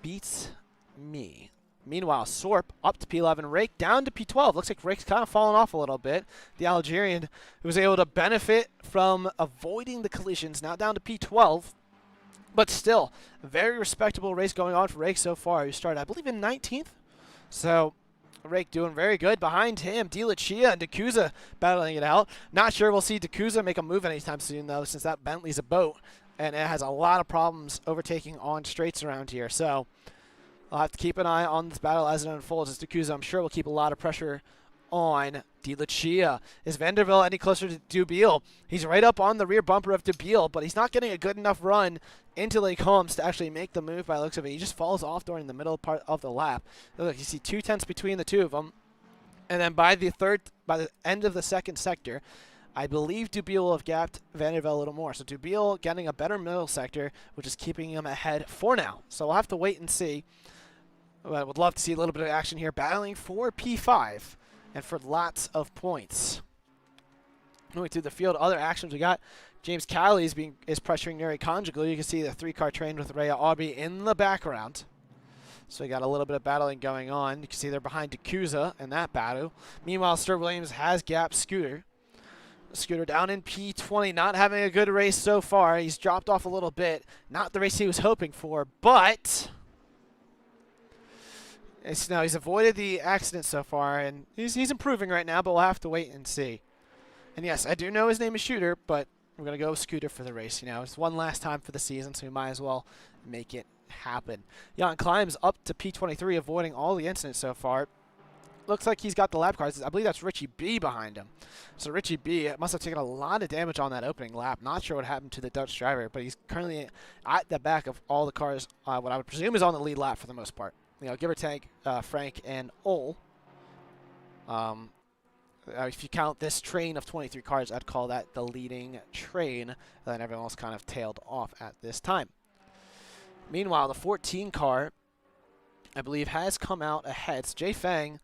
beats me. Meanwhile, Sorp up to P11, Rake down to P12. Looks like Rake's kind of fallen off a little bit. The Algerian, who was able to benefit from avoiding the collisions, now down to P12. But still, a very respectable race going on for Rake so far. He started, I believe, in 19th. So, Rake doing very good. Behind him, Di Lucia and D'Acusa battling it out. Not sure we'll see D'Acusa make a move anytime soon, though, since that Bentley's a boat. And it has a lot of problems overtaking on straights around here. So, I'll have to keep an eye on this battle as it unfolds. As D'Acusa, I'm sure, will keep a lot of pressure on Di Lucia. Is Vandervelde any closer to Dubiel? He's right up on the rear bumper of Dubiel, but he's not getting a good enough run into Lake Holmes to actually make the move by the looks of it. He just falls off during the middle part of the lap. Look, you see 2 tenths between the two of them. And then by the end of the second sector, I believe Dubiel will have gapped Vandervelde a little more. So Dubiel getting a better middle sector, which is keeping him ahead for now. So we'll have to wait and see. I would love to see a little bit of action here, battling for P5 and for lots of points. Moving through the field, other actions we got. James Cali is pressuring Neri Conjuglu. You can see the 3-car train with Rhea Aubrey in the background. So we got a little bit of battling going on. You can see they're behind D'Acusa in that battle. Meanwhile, Stuart Williams has gapped Scooter. Scooter down in P20, not having a good race so far. He's dropped off a little bit. Not the race he was hoping for, but now he's avoided the accident so far, and he's improving right now, but we'll have to wait and see. And yes, I do know his name is Shooter, but we're going to go with Scooter for the race. You know, it's one last time for the season, so we might as well make it happen. Jan Climbs up to P23, avoiding all the incidents so far. Looks like he's got the lap cars. I believe that's Richie B behind him. So Richie B must have taken a lot of damage on that opening lap. Not sure what happened to the Dutch driver, but he's currently at the back of all the cars, what I would presume is on the lead lap for the most part. You know, give or take Frank and Ole. If you count this train of 23 cars, I'd call that the leading train. And then everyone else kind of tailed off at this time. Meanwhile, the 14 car I believe, has come out ahead. So Jay Feng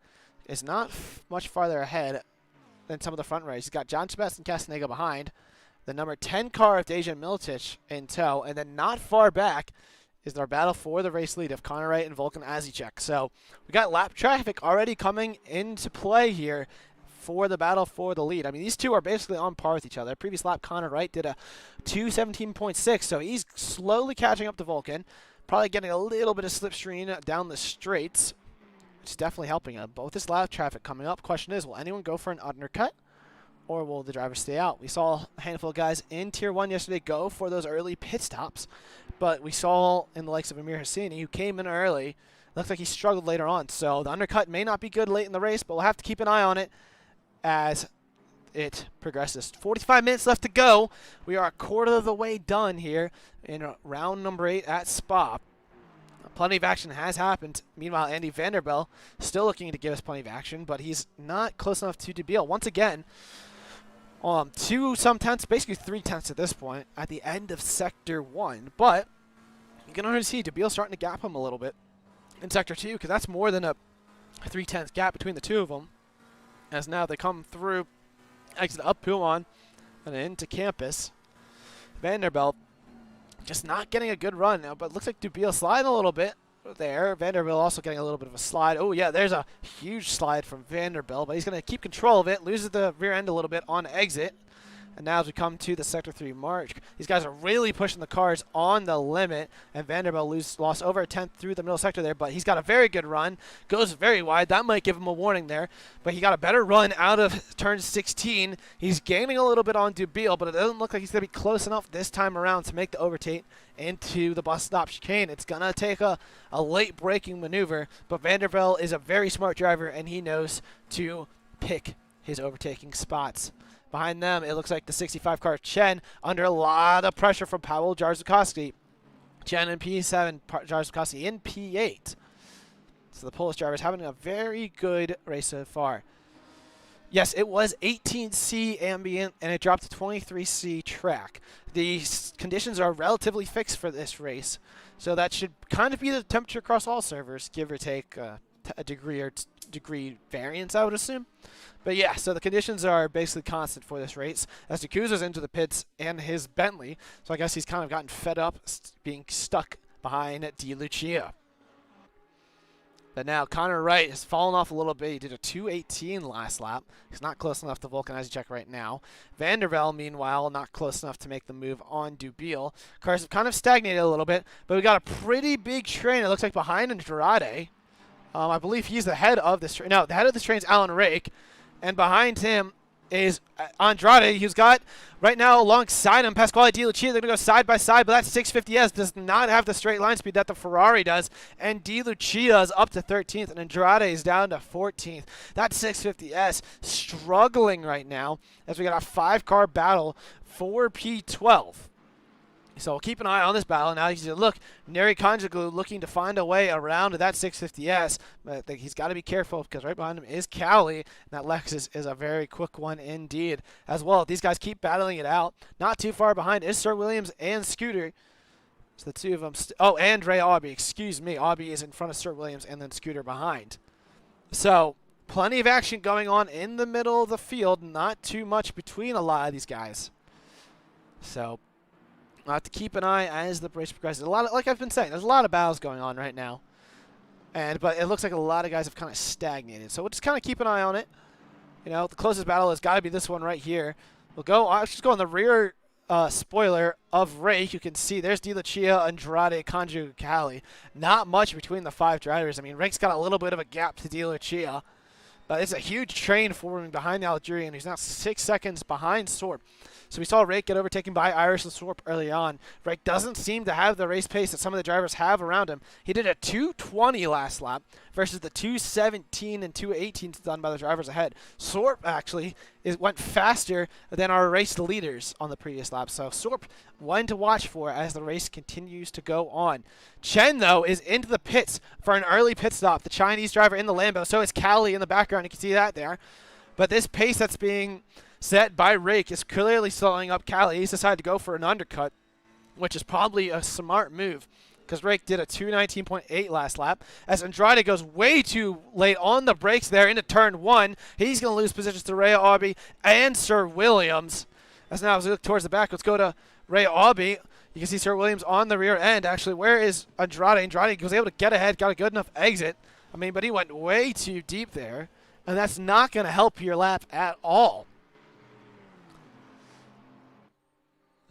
is not much farther ahead than some of the front race. He's got John Sebastian Castaneda behind. The number 10 car of Dejan Milicic in tow. And then not far back is our battle for the race lead of Connor Wright and Volkan Azicek. So we got lap traffic already coming into play here for the battle for the lead. I mean, these two are basically on par with each other. Previous lap, Connor Wright did a 2:17.6, so he's slowly catching up to Volkan. Probably getting a little bit of slipstream down the straights, which is definitely helping him. But with this lap traffic coming up, question is, will anyone go for an undercut, or will the driver stay out? We saw a handful of guys in Tier 1 yesterday go for those early pit stops, but we saw in the likes of Amir Hassini, who came in early. Looks like he struggled later on, so the undercut may not be good late in the race, but we'll have to keep an eye on it as it progresses. 45 minutes left to go. We are a quarter of the way done here in round number 8 at Spa. Plenty of action has happened. Meanwhile, Andy Vanderbilt still looking to give us plenty of action, but he's not close enough to DeBeal. Once again, 2 some tenths, basically 3 tenths at this point, at the end of Sector 1. But you can already see DeBeal starting to gap him a little bit in Sector 2, because that's more than a 3/10 gap between the two of them. As now they come through, exit up Pullman and into campus. Vanderbilt just not getting a good run now, but looks like DeBeal sliding a little bit there. Vanderbilt also getting a little bit of a slide. Oh, yeah, there's a huge slide from Vanderbilt, but he's going to keep control of it, loses the rear end a little bit on exit. And now as we come to the Sector 3 mark, these guys are really pushing the cars on the limit, and Vanderbilt lost over a tenth through the middle sector there, but he's got a very good run, goes very wide. That might give him a warning there, but he got a better run out of turn 16. He's gaining a little bit on DeBeal, but it doesn't look like he's going to be close enough this time around to make the overtake into the bus stop chicane. It's going to take a late braking maneuver, but Vanderbilt is a very smart driver, and he knows to pick his overtaking spots. Behind them, it looks like the 65 car Chen under a lot of pressure from Paweł Jarzykowski. Chen in P7, Jarzykowski in P8. So the Polish driver is having a very good race so far. Yes, it was 18C ambient, and it dropped to 23C track. The conditions are relatively fixed for this race, so that should kind of be the temperature across all servers, give or take a degree variance, I would assume. But yeah, so the conditions are basically constant for this race. As Yakuza's into the pits and his Bentley, so I guess he's kind of gotten fed up being stuck behind Di Lucia. But now Connor Wright has fallen off a little bit. He did a 2:18 last lap. He's not close enough to Volkan Azicek right now. Vanderbilt, meanwhile, not close enough to make the move on DeBeal. Cars have kind of stagnated a little bit, but we got a pretty big train, it looks like, behind Andrade. I believe he's the head of this train. No, the head of this train is Alan Rake. And behind him is Andrade, who's got, right now, alongside him, Pasquale Di Lucia. They're going to go side by side, but that 650S does not have the straight line speed that the Ferrari does. And Di Lucia is up to 13th, and Andrade is down to 14th. That 650S struggling right now as we got a 5-car battle for P12. So we'll keep an eye on this battle. Now you can look, Neri Conjuglu looking to find a way around to that 650S. But I think he's got to be careful because right behind him is Cowley. And that Lexus is a very quick one indeed as well. These guys keep battling it out. Not too far behind is Sir Williams and Scooter. So the two of them. And Ray Aubie. Excuse me. Aubie is in front of Sir Williams and then Scooter behind. So plenty of action going on in the middle of the field. Not too much between a lot of these guys. So I'll have to keep an eye as the race progresses. A lot of, like I've been saying, there's a lot of battles going on right now. But it looks like a lot of guys have kind of stagnated. So we'll just kind of keep an eye on it. You know, the closest battle has got to be this one right here. I'll just go on the rear spoiler of Rake. You can see there's Di Lucia, Andrade, Conju, Cali. Not much between the 5 drivers. I mean, Rake's got a little bit of a gap to Di Lucia. But it's a huge train forming behind the Algerian. He's now 6 seconds behind Sorp. So we saw Rake get overtaken by Irish and Sorp early on. Rake doesn't seem to have the race pace that some of the drivers have around him. He did a 2:20 last lap versus the 2:17 and 2:18 done by the drivers ahead. Sorp actually went faster than our race leaders on the previous lap. So Sorp, one to watch for as the race continues to go on. Chen, though, is into the pits for an early pit stop. The Chinese driver in the Lambo. So is Cali in the background. You can see that there. But this pace that's being set by Rake is clearly slowing up Cali. He's decided to go for an undercut, which is probably a smart move because Rake did a 2:19.8 last lap. As Andrade goes way too late on the brakes there into turn 1, he's going to lose positions to Ray Aubie and Sir Williams. As now as we look towards the back, let's go to Ray Aubie. You can see Sir Williams on the rear end. Actually, where is Andrade? Andrade was able to get ahead, got a good enough exit. I mean, but he went way too deep there, and that's not going to help your lap at all.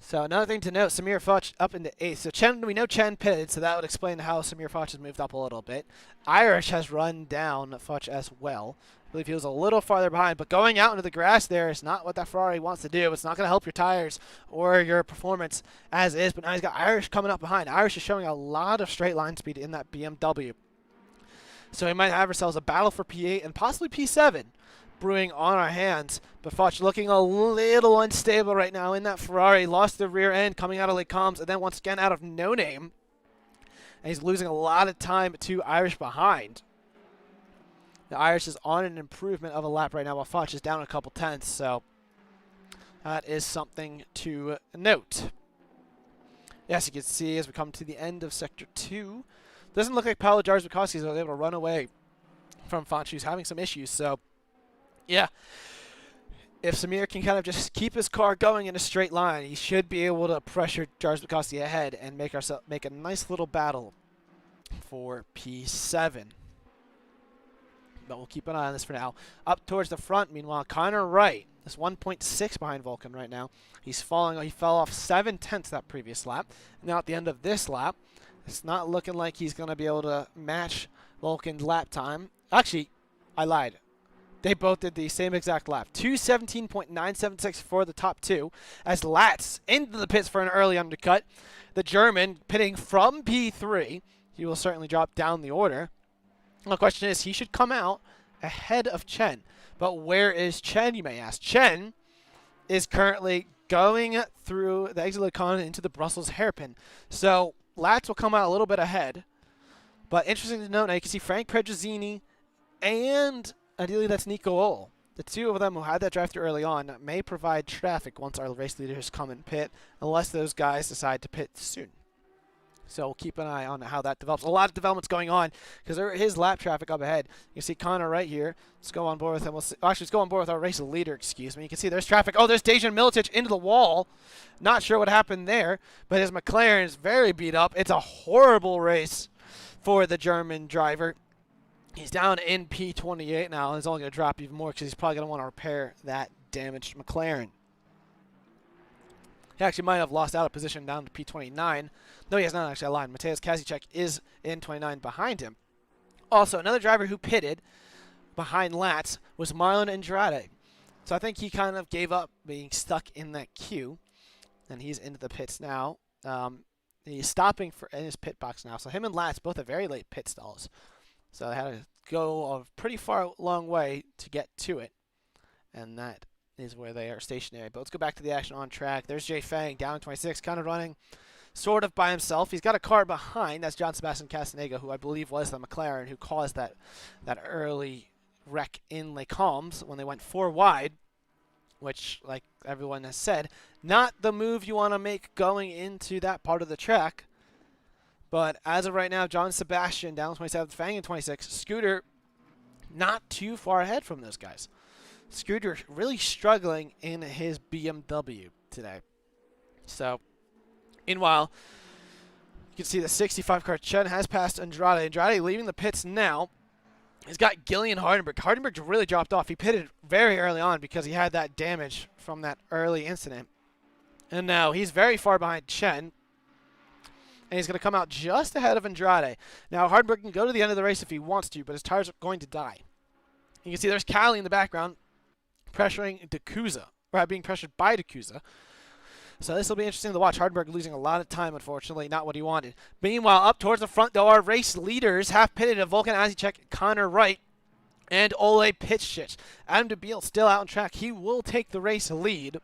So another thing to note, Samir Foch up into 8th. So Chen, we know Chen pitted, so that would explain how Samir Foch has moved up a little bit. Irish has run down Foch as well. I believe he was a little farther behind, but going out into the grass there is not what that Ferrari wants to do. It's not going to help your tires or your performance as is, but now he's got Irish coming up behind. Irish is showing a lot of straight line speed in that BMW. So we might have ourselves a battle for P8 and possibly P7 brewing on our hands. But Foch looking a little unstable right now in that Ferrari. Lost the rear end coming out of Lake Combs and then once again out of no name. And he's losing a lot of time to Irish behind. The Irish is on an improvement of a lap right now while Foch is down a couple tenths. So that is something to note. Yes, you can see as we come to the end of Sector 2. Doesn't look like Paolo Jarzbakowski is able to run away from Foch, who's having some issues. So, yeah, if Samir can kind of just keep his car going in a straight line, he should be able to pressure Jarzbakowski ahead and make a nice little battle for P7. But we'll keep an eye on this for now. Up towards the front, meanwhile, Connor Wright is 1.6 behind Vulcan right now. He's falling. He fell off 7 tenths that previous lap. Now at the end of this lap, it's not looking like he's going to be able to match Vulcan's lap time. Actually, I lied. They both did the same exact lap. 2:17.976 for the top two. As Latz into the pits for an early undercut. The German pitting from P3. He will certainly drop down the order. The question is, he should come out ahead of Chen. But where is Chen, you may ask? Chen is currently going through the exit con into the Brussels hairpin. So Latz will come out a little bit ahead. But interesting to note, now you can see Frank Pedrozzini and ideally that's Nico Ohl. The two of them who had that draft early on may provide traffic once our race leaders come and pit, unless those guys decide to pit soon. So we'll keep an eye on how that develops. A lot of developments going on because there is lap traffic up ahead. You can see Connor right here. Let's go on board with him. Actually, let's go on board with our race leader, excuse me. You can see there's traffic. Oh, there's Dejan Milicic into the wall. Not sure what happened there, but his McLaren is very beat up. It's a horrible race for the German driver. He's down in P28 now, and he's only going to drop even more because he's probably going to want to repair that damaged McLaren. He actually might have lost out of position down to P29. No, he has not actually aligned. Mateusz Kazicek is in 29 behind him. Also, another driver who pitted behind Latz was Marlon Andrade. So I think he kind of gave up being stuck in that queue, and he's into the pits now. He's stopping in his pit box now. So him and Latz both have very late pit stalls. So they had to go a pretty far long way to get to it, and that is where they are stationary. But let's go back to the action on track. There's Jay Fang down in 26, kind of running sort of by himself. He's got a car behind. That's John Sebastian Castaneda, who I believe was the McLaren who caused that early wreck in Les Combes when they went 4 wide, which, like everyone has said, not the move you want to make going into that part of the track. But as of right now, John Sebastian down 27, Fang in 26. Scooter not too far ahead from those guys. Scooter really struggling in his BMW today. So, meanwhile, you can see the 65 car Chen has passed Andrade. Andrade leaving the pits now. He's got Gillian Hardenberg. Hardenberg really dropped off. He pitted very early on because he had that damage from that early incident. And now he's very far behind Chen. And he's going to come out just ahead of Andrade. Now, Hardenberg can go to the end of the race if he wants to, but his tires are going to die. You can see there's Callie in the background pressuring D'Couza, or being pressured by D'Couza. So this will be interesting to watch. Hardenberg losing a lot of time, unfortunately, not what he wanted. Meanwhile, up towards the front, though, our race leaders have pitted Vulcan Azicek, Connor Wright, and Ole Pitschich. Adam DeBeal still out on track. He will take the race lead.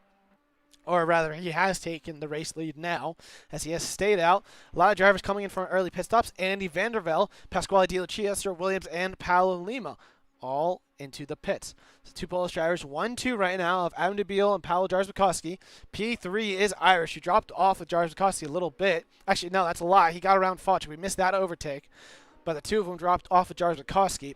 Or rather, he has taken the race lead now, as he has stayed out. A lot of drivers coming in from early pit stops. Andy Vandervelde, Pasquale Di Lucia, Sir Williams, and Paolo Lima, all into the pits. So 2 Polish drivers, 1-2 right now of Adam DeBeal and Paweł Jarzbakowski. P3 is Irish. He dropped off with Jarzbakowski a little bit. Actually, no, that's a lie. He got around Fauch. We missed that overtake. But the 2 of them dropped off with Jarzbakowski.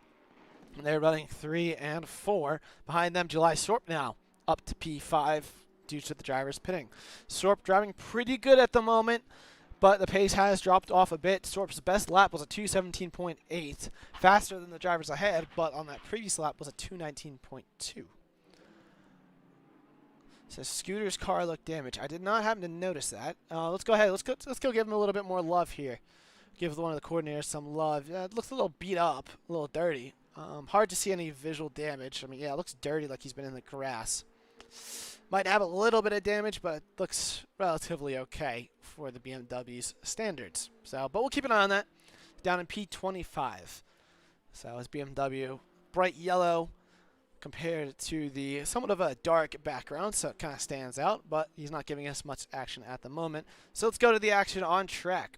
And they're running 3 and 4. Behind them, July Sorp now up to P5 due to the drivers pitting. Sorp driving pretty good at the moment, but the pace has dropped off a bit. Sorp's best lap was a 2:17.8, faster than the drivers ahead, but on that previous lap was a 2:19.2. So Scooter's car looked damaged. I did not happen to notice that. Let's go ahead. Let's go give him a little bit more love here. Give one of the coordinators some love. It looks a little beat up, a little dirty. Hard to see any visual damage. I mean, yeah, it looks dirty like he's been in the grass. Might have a little bit of damage, but it looks relatively okay for the BMW's standards. So, but we'll keep an eye on that. Down in P25. So his BMW, bright yellow compared to the somewhat of a dark background, so it kind of stands out, but he's not giving us much action at the moment. So let's go to the action on track.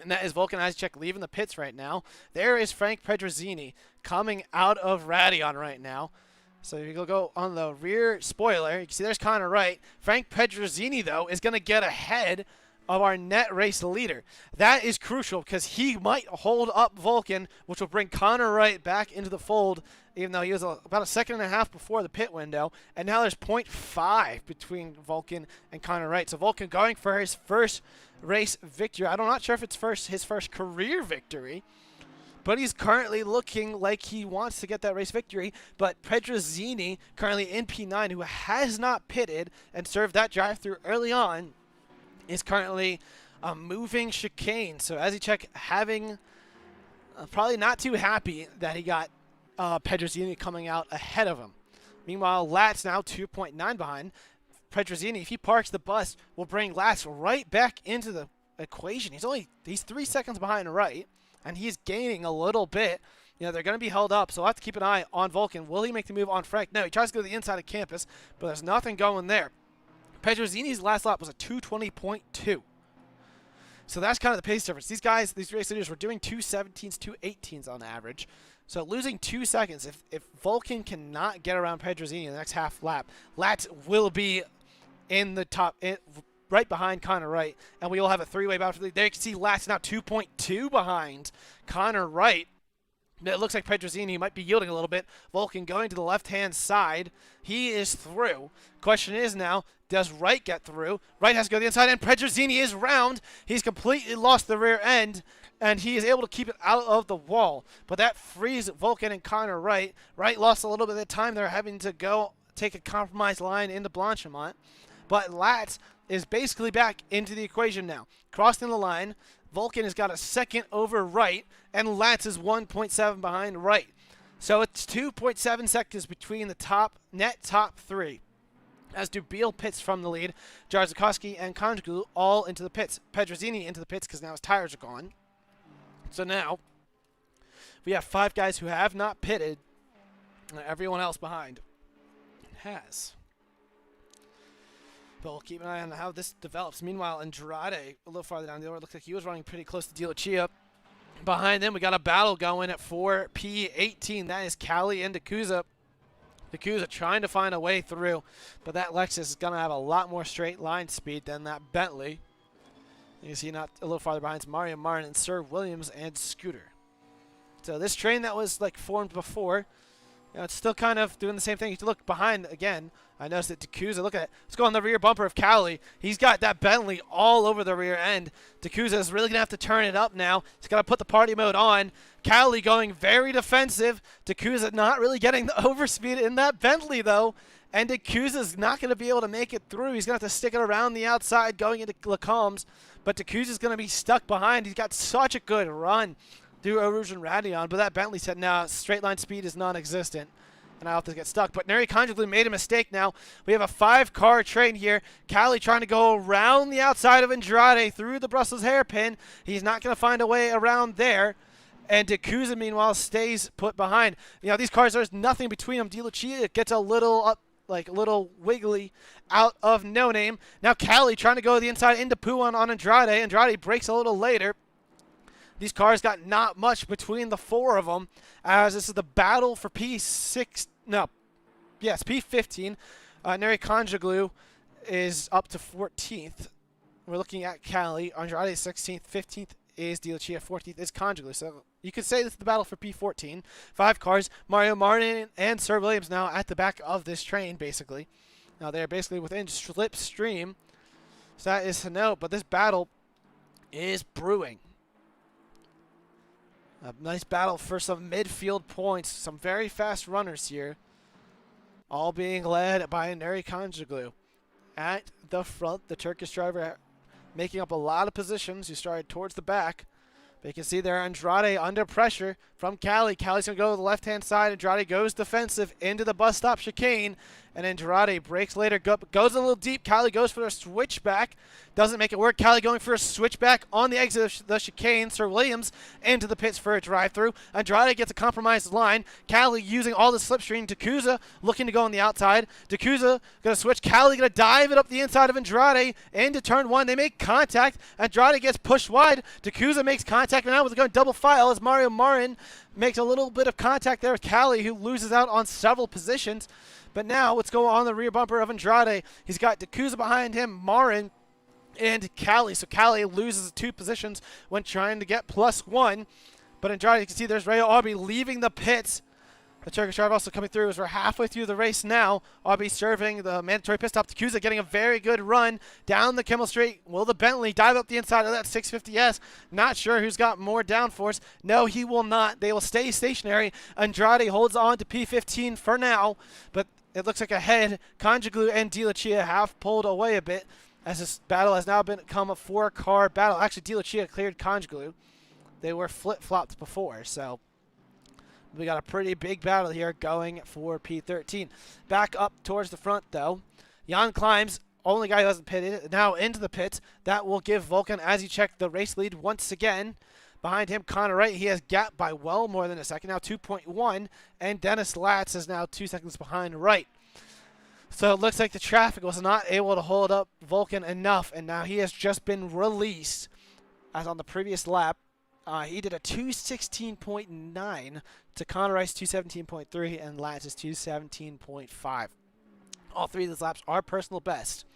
And that is Volkan Isaac leaving the pits right now. There is Frank Pedrozzini coming out of Radeon right now. So if you go on the rear spoiler, you can see there's Connor Wright. Frank Pedrozzini, though, is going to get ahead of our net race leader. That is crucial because he might hold up Volkan, which will bring Connor Wright back into the fold, even though he was about a second and a half before the pit window. And now there's 0.5 between Volkan and Connor Wright. So Volkan going for his first race victory. I'm not sure if it's his first career victory, but he's currently looking like he wants to get that race victory. But Pedrozzini, currently in P9, who has not pitted and served that drive-through early on, is currently moving chicane. So as you check, having probably not too happy that he got Pedrozzini coming out ahead of him. Meanwhile, Latz now 2.9 behind. Pedrozzini, if he parks the bus, will bring Latz right back into the equation. He's 3 seconds behind Wright, and he's gaining a little bit. You know, they're going to be held up, so we'll have to keep an eye on Volkan. Will he make the move on Frank? No, he tries to go to the inside of campus, but there's nothing going there. Pedrozzini's last lap was a 2:20.2. So that's kind of the pace difference. These guys, these race leaders, were doing 2:17s, 2:18s on average. So losing 2 seconds, if Volkan cannot get around Pedrozzini in the next half lap, Latz will be in the top, right behind Connor Wright, and we will have a three-way battle for the lead. There you can see Latz now 2.2 behind Connor Wright. It looks like Pedrozzini might be yielding a little bit. Volkan going to the left-hand side. He is through. Question is now, does Wright get through? Wright has to go to the inside, and Pedrozzini is round. He's completely lost the rear end, and he is able to keep it out of the wall. But that frees Volkan and Connor Wright. Wright lost a little bit of time. They're having to go take a compromise line into Blanchimont. But Latz is basically back into the equation now. Crossing the line, Volkan has got a second over Wright, and Latz is 1.7 behind Wright. So it's 2.7 seconds between the top three. As DeBeal pits from the lead, Jarzakowski and Konjgu all into the pits. Pedrozzini into the pits because now his tires are gone. So now we have 5 guys who have not pitted, and everyone else behind has. But we'll keep an eye on how this develops. Meanwhile, Andrade, a little farther down the road, looks like he was running pretty close to Di Lucia. Behind them, we got a battle going at 4P18. That is Cali and Dacuza. Dacuza trying to find a way through, but that Lexus is going to have a lot more straight line speed than that Bentley. You can see not a little farther behind is Mario Martin, Sir Williams, and Scooter. So this train that was like formed before, you know, it's still kind of doing the same thing. You can look behind again. I noticed that Dacuza, look at it. Let's go on the rear bumper of Cali. He's got that Bentley all over the rear end. Dacuza is really going to have to turn it up now. He's got to put the party mode on. Cali going very defensive. Dacuza not really getting the overspeed in that Bentley, though. And Dacuza's not going to be able to make it through. He's going to have to stick it around the outside going into Lacombe's. But Dacuza's going to be stuck behind. He's got such a good run through Eau Rouge and Radeon. But that Bentley said, now straight line speed is non-existent. And I'll have to get stuck. But Neri Conjugly made a mistake now. We have a 5-car train here. Cali trying to go around the outside of Andrade through the Brussels hairpin. He's not going to find a way around there. And Dacuza, meanwhile, stays put behind. You know, these cars, there's nothing between them. Di Lucia gets a little up, like a little wiggly out of No Name. Now Cali trying to go to the inside into Poo on Andrade. Andrade breaks a little later. These cars got not much between the four of them, as this is the battle for P15. Neri Conjuglu is up to 14th. We're looking at Cali. Andrade is 16th. 15th is Di Lucia. 14th is Conjuglu. So you could say this is the battle for P14. 5 cars. Mario Martin and Sir Williams now at the back of this train, basically. Now they're basically within slipstream. So that is to note. But this battle is brewing. A nice battle for some midfield points. Some very fast runners here. All being led by Neri Conjuglu. At the front, the Turkish driver making up a lot of positions. He started towards the back. But you can see there Andrade under pressure from Cali. Cali's going to go to the left-hand side. Andrade goes defensive into the bus stop chicane. And Andrade breaks later, goes a little deep. Cali goes for a switchback. Doesn't make it work. Cali going for a switchback on the exit of the chicane. Sir Williams into the pits for a drive-through. Andrade gets a compromised line. Cali using all the slipstream. Dakuza looking to go on the outside. Dakuza going to switch. Cali going to dive it up the inside of Andrade into turn 1. They make contact. Andrade gets pushed wide. Dakuza makes contact now with going double file as Mario Marin makes a little bit of contact there with Cali, who loses out on several positions. But now let's go on the rear bumper of Andrade. He's got Dakuza behind him, Marin, and Cali. So Cali loses 2 positions when trying to get +1. But Andrade, you can see there's Rayo Aubrey leaving the pits. The Turkish driver also coming through as we're halfway through the race now. Aubrey serving the mandatory pit stop. Dakuza getting a very good run down the Kimmel Straight. Will the Bentley dive up the inside of that 650S? Not sure who's got more downforce. No, he will not. They will stay stationary. Andrade holds on to P15 for now, but it looks like ahead, Conjuglu and Di Lucia have pulled away a bit as this battle has now become a 4-car battle. Actually, Di Lucia cleared Conjuglu. They were flip-flopped before, so we got a pretty big battle here going for P13. Back up towards the front, though. Jan Climbs, only guy who hasn't pitted, now into the pits. That will give Vulcan, as he checked the race lead once again. Behind him, Connor Wright, he has gapped by well more than a second, now 2.1. And Dennis Latz is now 2 seconds behind Wright. So it looks like the traffic was not able to hold up Vulcan enough, and now he has just been released. As on the previous lap, he did a 216.9 to Connor Wright's 217.3 and Latz's 217.5. All 3 of these laps are personal best,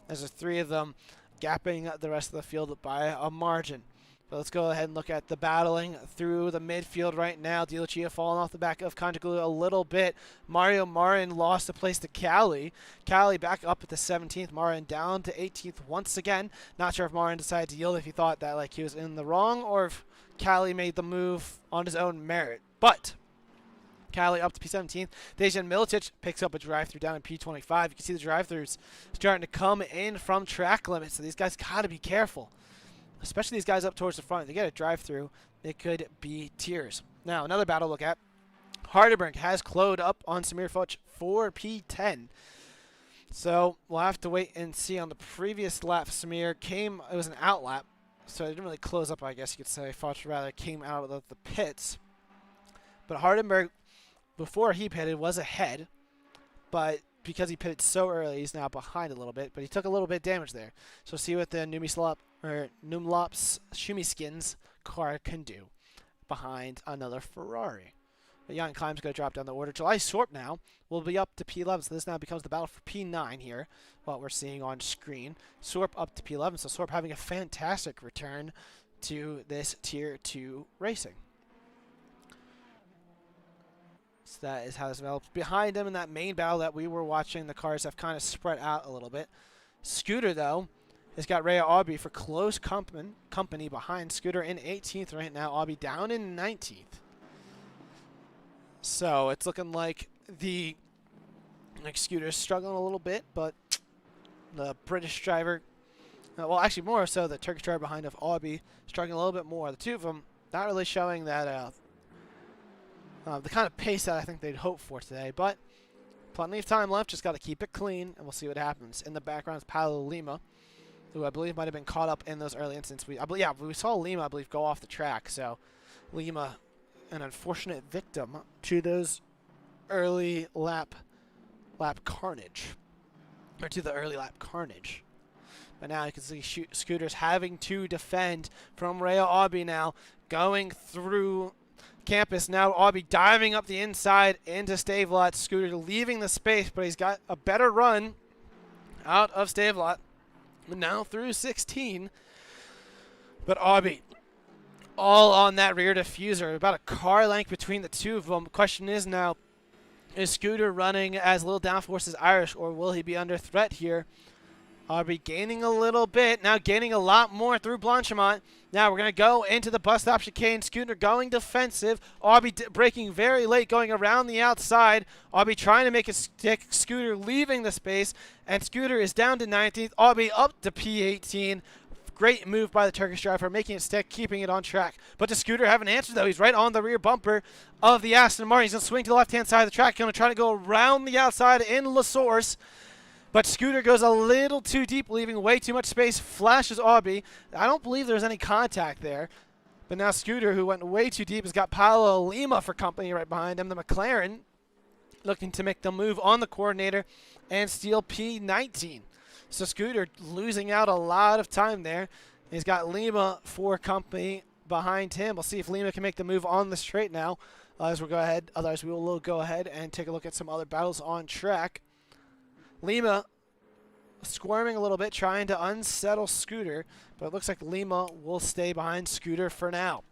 as there's 3 of them gapping the rest of the field by a margin. But let's go ahead and look at the battling through the midfield right now. Di Lucia falling off the back of Conjuglu a little bit. Mario Marin lost a place to Cali. Cali back up at the 17th. Marin down to 18th once again. Not sure if Marin decided to yield, if he thought that he was in the wrong, or if Cali made the move on his own merit. But Cali up to P17th. Dejan Militic picks up a drive-through down in P25. You can see the drive-throughs starting to come in from track limits, so these guys got to be careful. Especially these guys up towards the front. If they get a drive-through, it could be tears. Now, another battle look at. Hardenberg has closed up on Samir Fuch for P10. So we'll have to wait and see. On the previous lap, Samir came, it was an out lap, so it didn't really close up, I guess you could say. Fuch rather came out of the pits. But Hardenberg, before he pitted, was ahead. But because he pitted so early, he's now behind a little bit. But he took a little bit of damage there. So see what the Numlops Shumiskins car can do behind another Ferrari. But Jan Klime's going to drop down the order. July Sorp now will be up to P11. So this now becomes the battle for P9 here, what we're seeing on screen. Sorp up to P11. So Sorp having a fantastic return to this Tier 2 racing. So that is how this develops. Behind him in that main battle that we were watching, the cars have kind of spread out a little bit. Scooter, though, has got Rhea Aubrey for close company behind. Scooter in 18th right now. Aubrey down in 19th. So it's looking like the Scooter's struggling a little bit, but the British driver, well, actually more so the Turkish driver behind of Aubrey, struggling a little bit more. The 2 of them not really showing that the kind of pace that I think they'd hope for today, but plenty of time left. Just got to keep it clean, and we'll see what happens. In the background is Paulo Lima, who I believe might have been caught up in those early incidents. We saw Lima, I believe, go off the track. So Lima, an unfortunate victim to those early lap carnage, or to the early lap carnage. But now you can see Scooter's having to defend from Rhea Aubie now, going through campus. Now Aubie diving up the inside into Stavelot. Scooter leaving the space, but he's got a better run out of Stavelot. Now through 16. But Aubie all on that rear diffuser. About a car length between the two of them. The question is now, is Scooter running as little downforce as Irish, or will he be under threat here? Aubie gaining a little bit, now gaining a lot more through Blanchimont. Now we're going to go into the bus stop chicane. Scooter going defensive. Aubie braking very late, going around the outside. Aubie trying to make it stick. Scooter leaving the space, and Scooter is down to 19th. Aubie up to P18. Great move by the Turkish driver, making it stick, keeping it on track. But does Scooter have an answer, though? He's right on the rear bumper of the Aston Martin. He's going to swing to the left-hand side of the track. He's going to try to go around the outside in La Source. But Scooter goes a little too deep, leaving way too much space. Flashes Aubie. I don't believe there's any contact there. But now Scooter, who went way too deep, has got Paolo Lima for company right behind him. The McLaren looking to make the move on the coordinator and steal P19. So Scooter losing out a lot of time there. He's got Lima for company behind him. We'll see if Lima can make the move on the straight now as we go ahead. Otherwise, we will go ahead and take a look at some other battles on track. Lima squirming a little bit, trying to unsettle Scooter, but it looks like Lima will stay behind Scooter for now.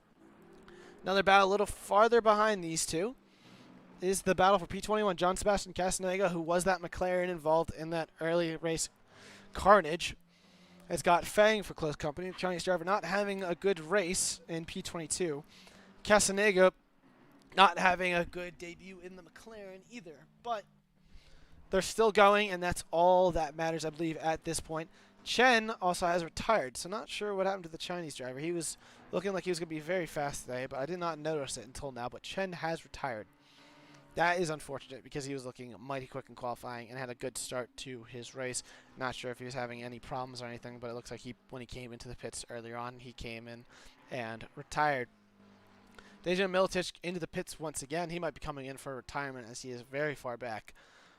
Another battle a little farther behind these two is the battle for P21. John Sebastian Castaneda, who was that McLaren involved in that early race carnage, has got Fang for close company. The Chinese driver not having a good race in P22. Castaneda not having a good debut in the McLaren either, but they're still going, and that's all that matters, I believe, at this point. Chen also has retired, so not sure what happened to the Chinese driver. He was looking like he was going to be very fast today, but I did not notice it until now. But Chen has retired. That is unfortunate because he was looking mighty quick in qualifying and had a good start to his race. Not sure if he was having any problems or anything, but it looks like when he came into the pits earlier on, he came in and retired. Dejan Milicic into the pits once again. He might be coming in for retirement as he is very far back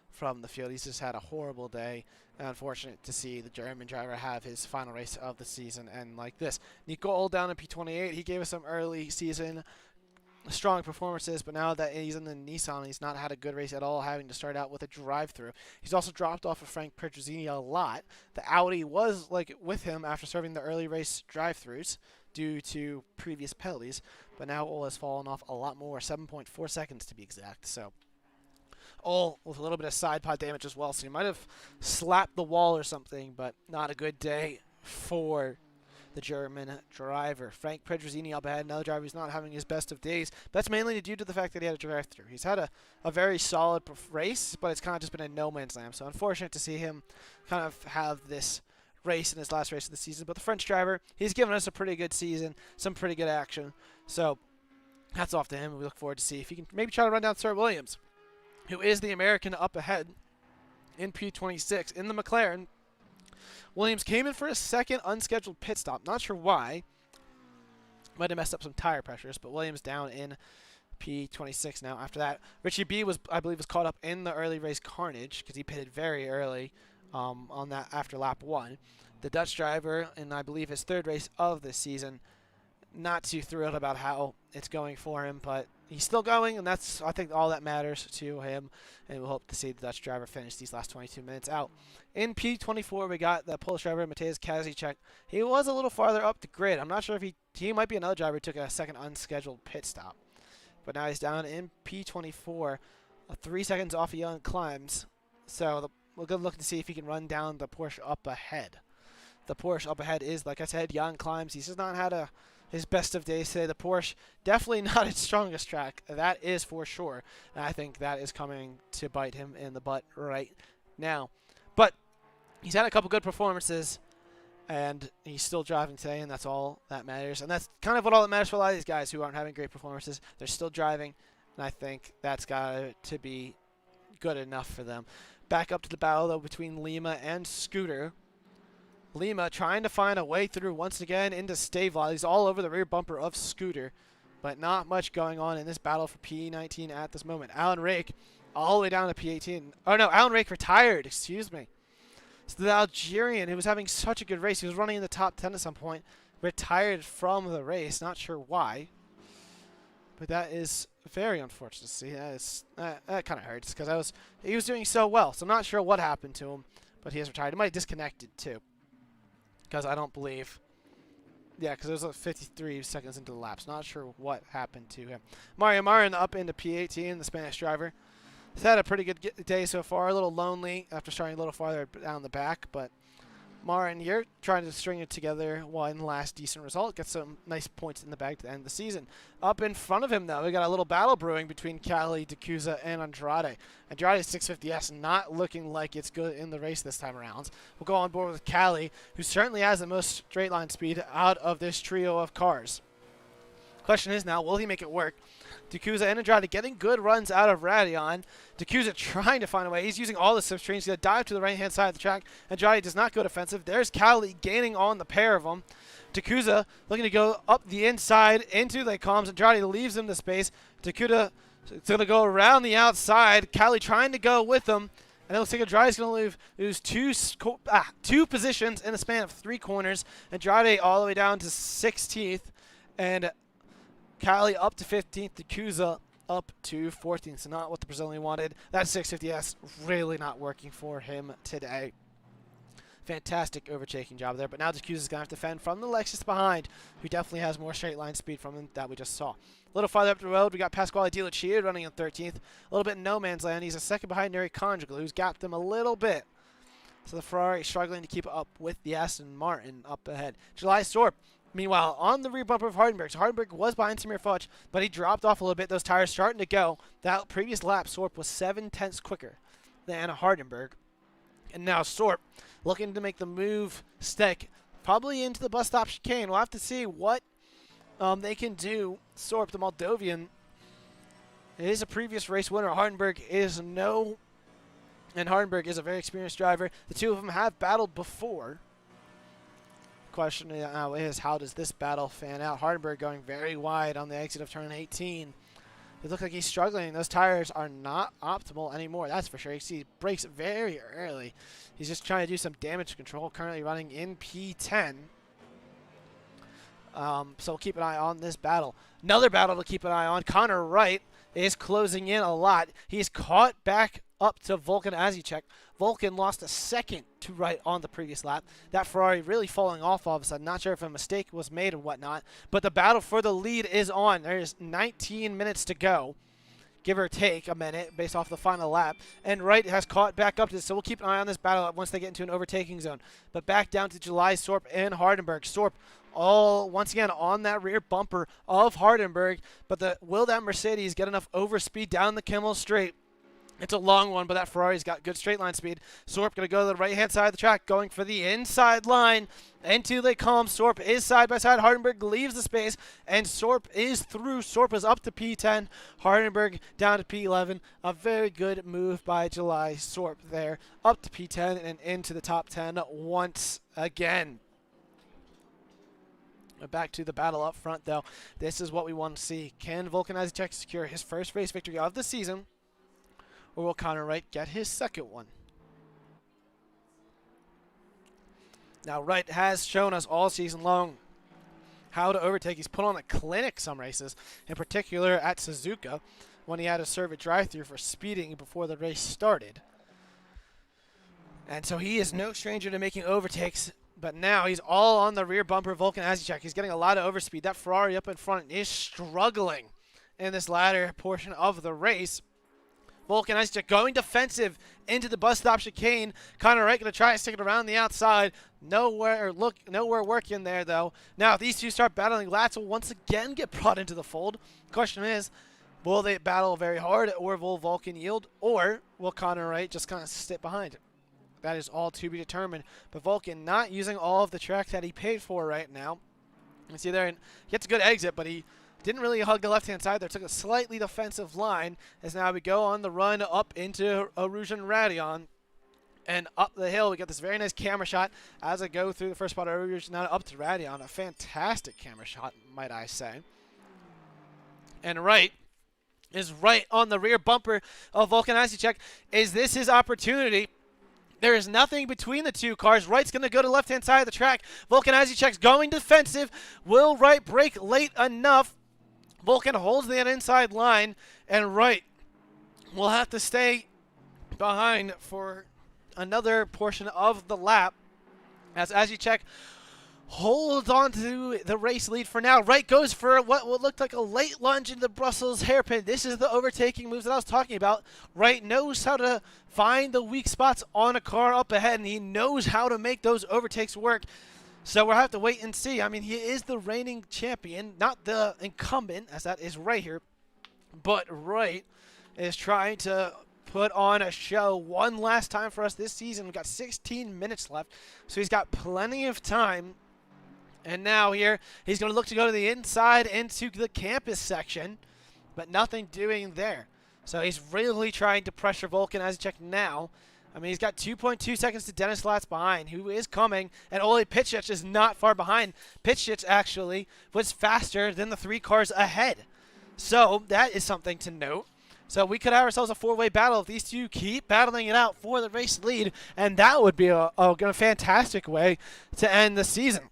from the field. He's just had a horrible day. And unfortunate to see the German driver have his final race of the season end like this. Nico Old down in P28. He gave us some early season strong performances, but now that he's in the Nissan, he's not had a good race at all, having to start out with a drive-through. He's also dropped off of Frank Petrozzini a lot. The Audi was with him after serving the early race drive-throughs due to previous penalties, but now Ole has fallen off a lot more, 7.4 seconds to be exact. So Ole with a little bit of side pod damage as well, so he might have slapped the wall or something, but not a good day for the German driver. Frank Petrozzini up ahead, another driver who's not having his best of days. That's mainly due to the fact that he had a drive-through. He's had a very solid race, but it's kind of just been a no-man's land. So unfortunate to see him kind of have this race in his last race of the season. But the French driver, he's given us a pretty good season, some pretty good action. So hats off to him. We look forward to see if he can maybe try to run down Sir Williams, who is the American up ahead in P26 in the McLaren. Williams came in for a second unscheduled pit stop. Not sure why. Might have messed up some tire pressures, but Williams down in P26 now. After that, Richie B was, I believe, was caught up in the early race carnage because he pitted very early on that after lap 1. The Dutch driver in, I believe, his third race of this season, not too thrilled about how it's going for him, but he's still going, and that's, I think, all that matters to him, and we'll hope to see the Dutch driver finish these last 22 minutes out. In P24, we got the Polish driver, Mateusz Kazicek. He was a little farther up the grid. I'm not sure if he might be another driver who took a second unscheduled pit stop, but now he's down in P24, 3 seconds off of Young Climbs, so we'll go look to see if he can run down the Porsche up ahead. The Porsche up ahead is, like I said, Jan Climbs. He's just not had his best of days today. The Porsche, definitely not its strongest track. That is for sure. And I think that is coming to bite him in the butt right now. But he's had a couple good performances, and he's still driving today, and that's all that matters. And that's kind of what all that matters for a lot of these guys who aren't having great performances. They're still driving, and I think that's got to be good enough for them. Back up to the battle, though, between Lima and Scooter. Lima trying to find a way through once again into Stavelot. He's all over the rear bumper of Scooter, but not much going on in this battle for P19 at this moment. Alan Rake all the way down to P18. Oh, no, Alan Rake retired. Excuse me. So the Algerian, who was having such a good race, he was running in the top 10 at some point, retired from the race. Not sure why. But that is very unfortunate to see. That kind of hurts because he was doing so well. So I'm not sure what happened to him, but he has retired. He might have disconnected too, because I don't believe. Yeah, because it was like 53 seconds into the laps. Not sure what happened to him. Mario Marin up into P18, the Spanish driver. He's had a pretty good day so far. A little lonely after starting a little farther down the back, but Marin, you're trying to string it together one last decent result. Get some nice points in the bag to end the season. Up in front of him, though, we got a little battle brewing between Cali, D'Acusa, and Andrade. Andrade's 650S not looking like it's good in the race this time around. We'll go on board with Cali, who certainly has the most straight line speed out of this trio of cars. Question is now, will he make it work? D'Acusa and Andrade getting good runs out of Radion. D'Acusa trying to find a way. He's using all the slipstreams. He's going to dive to the right-hand side of the track. Andrade does not go defensive. There's Cali gaining on the pair of them. D'Acusa looking to go up the inside into the comms. Andrade leaves him the space. D'Acusa is going to go around the outside. Cali trying to go with him. And it looks like Andrade's going to lose two positions in the span of 3 corners. Andrade all the way down to 16th. And Cali up to 15th, D'Acusa up to 14th. So not what the Brazilian wanted. That 650S really not working for him today. Fantastic overtaking job there. But now D'Acusa's going to have to fend from the Lexus behind, who definitely has more straight line speed from him that we just saw. A little farther up the road, we got Pasquale Di Lucia running in 13th. A little bit in no man's land. He's a second behind Neri Conjugal, who's gapped him a little bit. So the Ferrari struggling to keep up with the Aston Martin up ahead. July Sorp, meanwhile, on the rear bumper of Hardenberg. So Hardenberg was behind Samir Fudge, but he dropped off a little bit. Those tires starting to go. That previous lap, Sorp was 7/10 quicker than Hardenberg. And now Sorp looking to make the move stick, probably into the bus stop chicane. We'll have to see what they can do. Sorp, the Moldovan, is a previous race winner. Hardenberg is no, and Hardenberg is a very experienced driver. The two of them have battled before. Question now is, how does this battle fan out? Hardenberg going very wide on the exit of turn 18. It looks like he's struggling. Those tires are not optimal anymore, that's for sure. You see he brakes very early. He's just trying to do some damage control, currently running in P10. So we'll keep an eye on this battle. Another battle to keep an eye on. Connor Wright is closing in a lot. He's caught back up to Volkan Azicek. Volkan lost a second to Wright on the previous lap. That Ferrari really falling off all of a sudden. Not sure if a mistake was made and whatnot. But the battle for the lead is on. There's 19 minutes to go, give or take a minute based off the final lap. And Wright has caught back up to this, so we'll keep an eye on this battle once they get into an overtaking zone. But back down to July Sorp and Hardenberg. Sorp all once again on that rear bumper of Hardenberg. But will that Mercedes get enough overspeed down the Kimmel Straight? It's a long one, but that Ferrari's got good straight line speed. Sorp going to go to the right-hand side of the track, going for the inside line. Into the column. Sorp is side by side. Hardenberg leaves the space, and Sorp is through. Sorp is up to P10. Hardenberg down to P11. A very good move by July Sorp there. Up to P10 and into the top 10 once again. Back to the battle up front, though. This is what we want to see. Can Volkan Azicek secure his first race victory of the season? Or will Connor Wright get his second one? Now, Wright has shown us all season long how to overtake. He's put on a clinic some races, in particular at Suzuka, when he had to serve a drive-thru for speeding before the race started. And so he is no stranger to making overtakes, but now he's all on the rear bumper of Volkan Azicek. He's getting a lot of overspeed. That Ferrari up in front is struggling in this latter portion of the race. Volkan Azicek going defensive into the bus stop chicane. Connor Wright going to try to stick it around the outside. Nowhere working there, though. Now, if these two start battling, Latz will once again get brought into the fold. The question is, will they battle very hard, or will Volkan yield, or will Connor Wright just kind of sit behind? That is all to be determined. But Volkan not using all of the track that he paid for right now. You can see there, and he gets a good exit, but he didn't really hug the left-hand side there. Took a slightly defensive line as now we go on the run up into Rouge and Radion. And up the hill, we get this very nice camera shot as I go through the first part of Rouge, now up to Radion. A fantastic camera shot, might I say. And Wright is right on the rear bumper of Volkan Azicek. Is this his opportunity? There is nothing between the two cars. Wright's going to go to the left-hand side of the track. Vulcan, as he checks, going defensive. Will Wright break late enough? Vulcan holds the inside line, and Wright will have to stay behind for another portion of the lap. As you check, holds on to the race lead for now. Wright goes for what looked like a late lunge into the Brussels hairpin. This is the overtaking moves that I was talking about. Wright knows how to find the weak spots on a car up ahead, and he knows how to make those overtakes work. So we'll have to wait and see. I mean, he is the reigning champion, not the incumbent, as that is right here. But Wright is trying to put on a show one last time for us this season. We've got 16 minutes left, so he's got plenty of time. And now here, he's going to look to go to the inside into the campus section, but nothing doing there. So he's really trying to pressure Vulcan as he checks now. I mean, he's got 2.2 seconds to Dennis Latz behind, who is coming, and Ole Pitchich is not far behind. Pitchich actually was faster than the 3 cars ahead. So that is something to note. So we could have ourselves a 4-way battle if these two keep battling it out for the race lead, and that would be a fantastic way to end the season.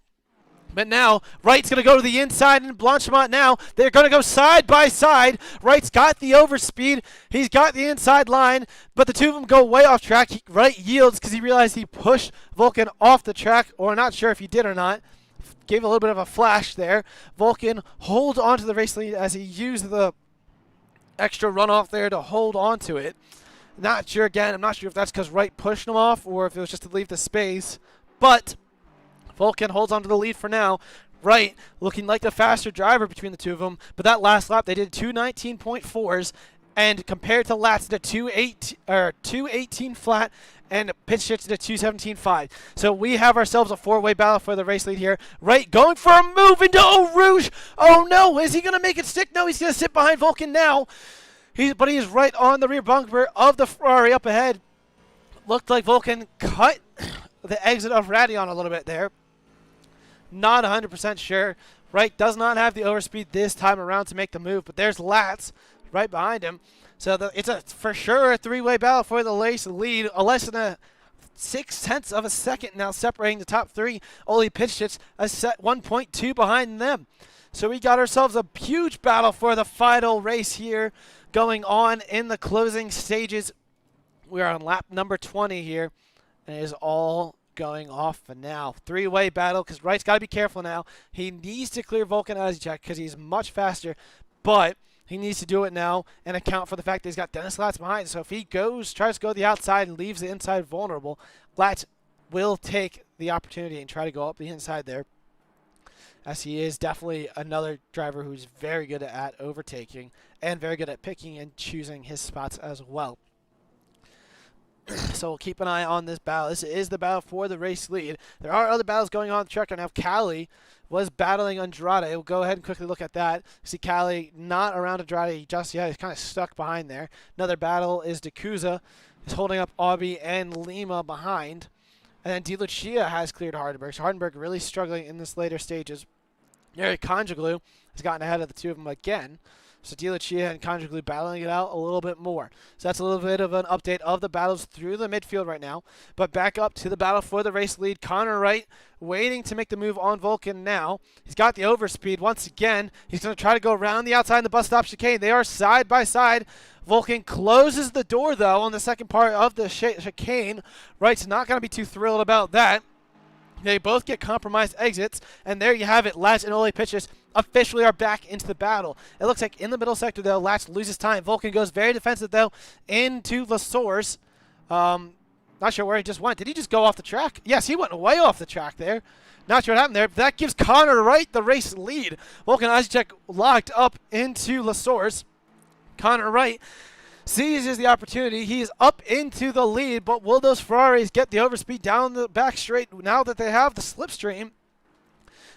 But now, Wright's going to go to the inside, and Blanchimont now, they're going to go side by side. Wright's got the overspeed. He's got the inside line, but the two of them go way off track. Wright yields because he realized he pushed Vulcan off the track, or not sure if he did or not. Gave a little bit of a flash there. Vulcan holds on to the race lead as he used the extra runoff there to hold on to it. Not sure again. I'm not sure if that's because Wright pushed him off or if it was just to leave the space. But Vulcan holds on to the lead for now. Wright looking like the faster driver between the two of them. But that last lap, they did 2:19.4s. And compared to Latz, the 2:18 flat, and Pitchich to 2:17.5. So we have ourselves a 4-way battle for the race lead here. Wright going for a move into Eau Rouge. Oh no, is he going to make it stick? No, he's going to sit behind Vulcan now. But he is right on the rear bumper of the Ferrari up ahead. Looked like Vulcan cut the exit of Radion a little bit there. Not 100% sure. Wright does not have the overspeed this time around to make the move, but there's Latz right behind him. So it's for sure a 3-way battle for the race lead. Less than a 0.6 of a second now separating the top 3. Ole Pitchich a set 1.2 behind them. So we got ourselves a huge battle for the final race here going on in the closing stages. We are on lap number 20 here, and it is all going off for now. 3-way battle because Wright's got to be careful now. He needs to clear Vulcan as he check because he's much faster, but he needs to do it now and account for the fact that he's got Dennis Latz behind. So if he tries to go to the outside and leaves the inside vulnerable, Latz will take the opportunity and try to go up the inside there, as he is definitely another driver who's very good at overtaking and very good at picking and choosing his spots as well. So we'll keep an eye on this battle. This is the battle for the race lead. There are other battles going on the track right now. Cali was battling Andrade. We'll go ahead and quickly look at that. See Cali not around Andrade just yet. He's kind of stuck behind there. Another battle is DeCusa. He's holding up Aubie and Lima behind. And then De Lucia has cleared Hardenberg. So Hardenberg really struggling in this later stages. Eric Conjuglu has gotten ahead of the two of them again. So De Lucia and Conjuglu battling it out a little bit more. So that's a little bit of an update of the battles through the midfield right now. But back up to the battle for the race lead. Connor Wright waiting to make the move on Vulcan now. He's got the overspeed once again. He's going to try to go around the outside in the bus stop chicane. They are side by side. Vulcan closes the door, though, on the second part of the chicane. Wright's not going to be too thrilled about that. They both get compromised exits, and there you have it. Latz and Ole Pitchich officially are back into the battle. It looks like in the middle sector, though, Latz loses time. Vulcan goes very defensive, though, into the source. Not sure where he just went. Did he just go off the track? Yes, he went way off the track there. Not sure what happened there. But that gives Connor Wright the race lead. Vulcan Isaac locked up into La Source. Connor Wright seizes the opportunity. He is up into the lead, but will those Ferraris get the overspeed down the back straight now that they have the slipstream?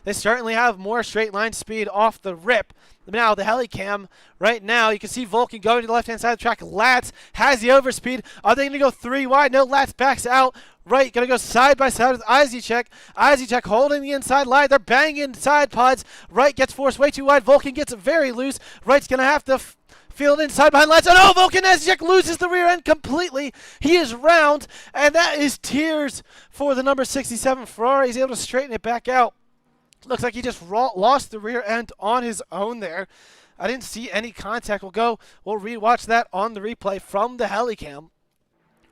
They certainly have more straight line speed off the rip. Now the helicam right now, you can see Vulcan going to the left-hand side of the track. Latz has the overspeed. Are they going to go 3 wide? No, Latz backs out. Wright going to go side by side with Isaac. Isaac holding the inside line. They're banging side pods. Wright gets forced way too wide. Vulcan gets very loose. Wright's going to have to Field inside behind Lance. And oh, Volkanesiak loses the rear end completely. He is round, and that is tears for the number 67 Ferrari. He's able to straighten it back out. Looks like he just lost the rear end on his own there. I didn't see any contact. We'll rewatch that on the replay from the helicam.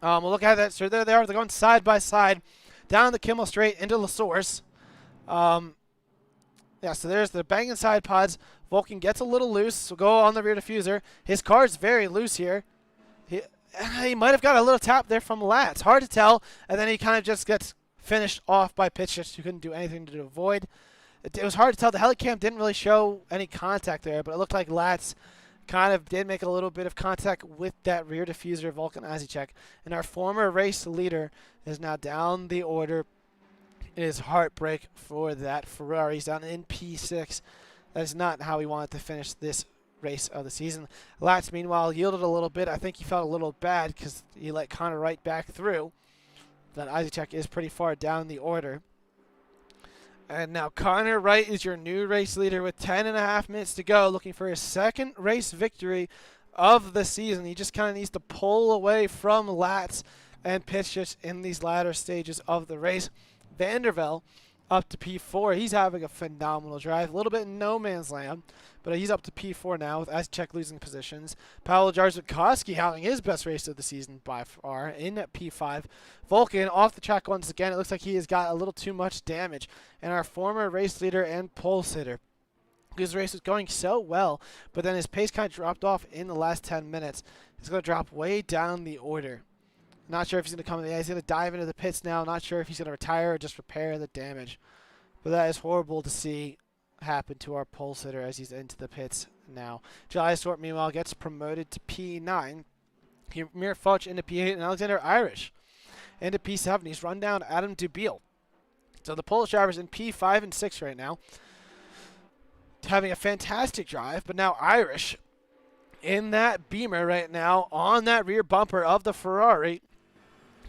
We'll look at that. So there they are. They're going side by side down the Kimmel Straight into La Source. Yeah, so there's the banging side pods. Vulcan gets a little loose, so go on the rear diffuser. His car's very loose here. He might have got a little tap there from Lats. Hard to tell. And then he kind of just gets finished off by Pitchers, who couldn't do anything to avoid. It was hard to tell. The helicam didn't really show any contact there, but it looked like Lats kind of did make a little bit of contact with that rear diffuser, Vulcan Azicek. And our former race leader is now down the order. It is heartbreak for that Ferrari. He's down in P6. That is not how he wanted to finish this race of the season. Lats, meanwhile, yielded a little bit. I think he felt a little bad because he let Connor Wright back through. Then Azicek is pretty far down the order. And now Connor Wright is your new race leader with 10.5 minutes to go, looking for his second race victory of the season. He just kind of needs to pull away from Lats and Pitchers in these latter stages of the race. Vandervelde up to P4. He's having a phenomenal drive. A little bit in no man's land, but he's up to P4 now with Azicek losing positions. Paolo Jarzakowski having his best race of the season by far in at P5. Vulcan off the track once again. It looks like he has got a little too much damage. And our former race leader and pole sitter, his race was going so well, but then his pace kind of dropped off in the last 10 minutes. He's going to drop way down the order. Not sure if he's going to come in. He's going to dive into the pits now. Not sure if he's going to retire or just repair the damage. But that is horrible to see happen to our pole sitter as he's into the pits now. July Sort, meanwhile, gets promoted to P9. Mir Fudge into P8 and Alexander Irish into P7. He's run down Adam Dubiel. So the Polish driver's in P5 and 6 right now. Having a fantastic drive, but now Irish in that Beamer right now on that rear bumper of the Ferrari.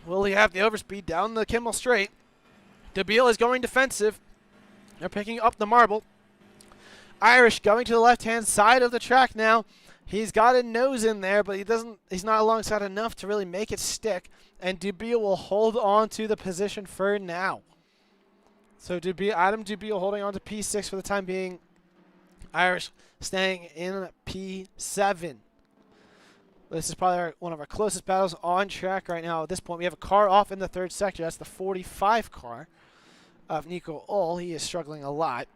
Will he have the overspeed down the Kimmel Straight? Dubiel is going defensive. They're picking up the marble. Irish going to the left-hand side of the track now. He's got a nose in there, but he's not alongside enough to really make it stick. And Dubiel will hold on to the position for now. So Adam Dubiel holding on to P6 for the time being. Irish staying in P7. This is probably one of our closest battles on track right now. At this point, we have a car off in the third sector. That's the 45 car of Nico Ull. He is struggling a lot.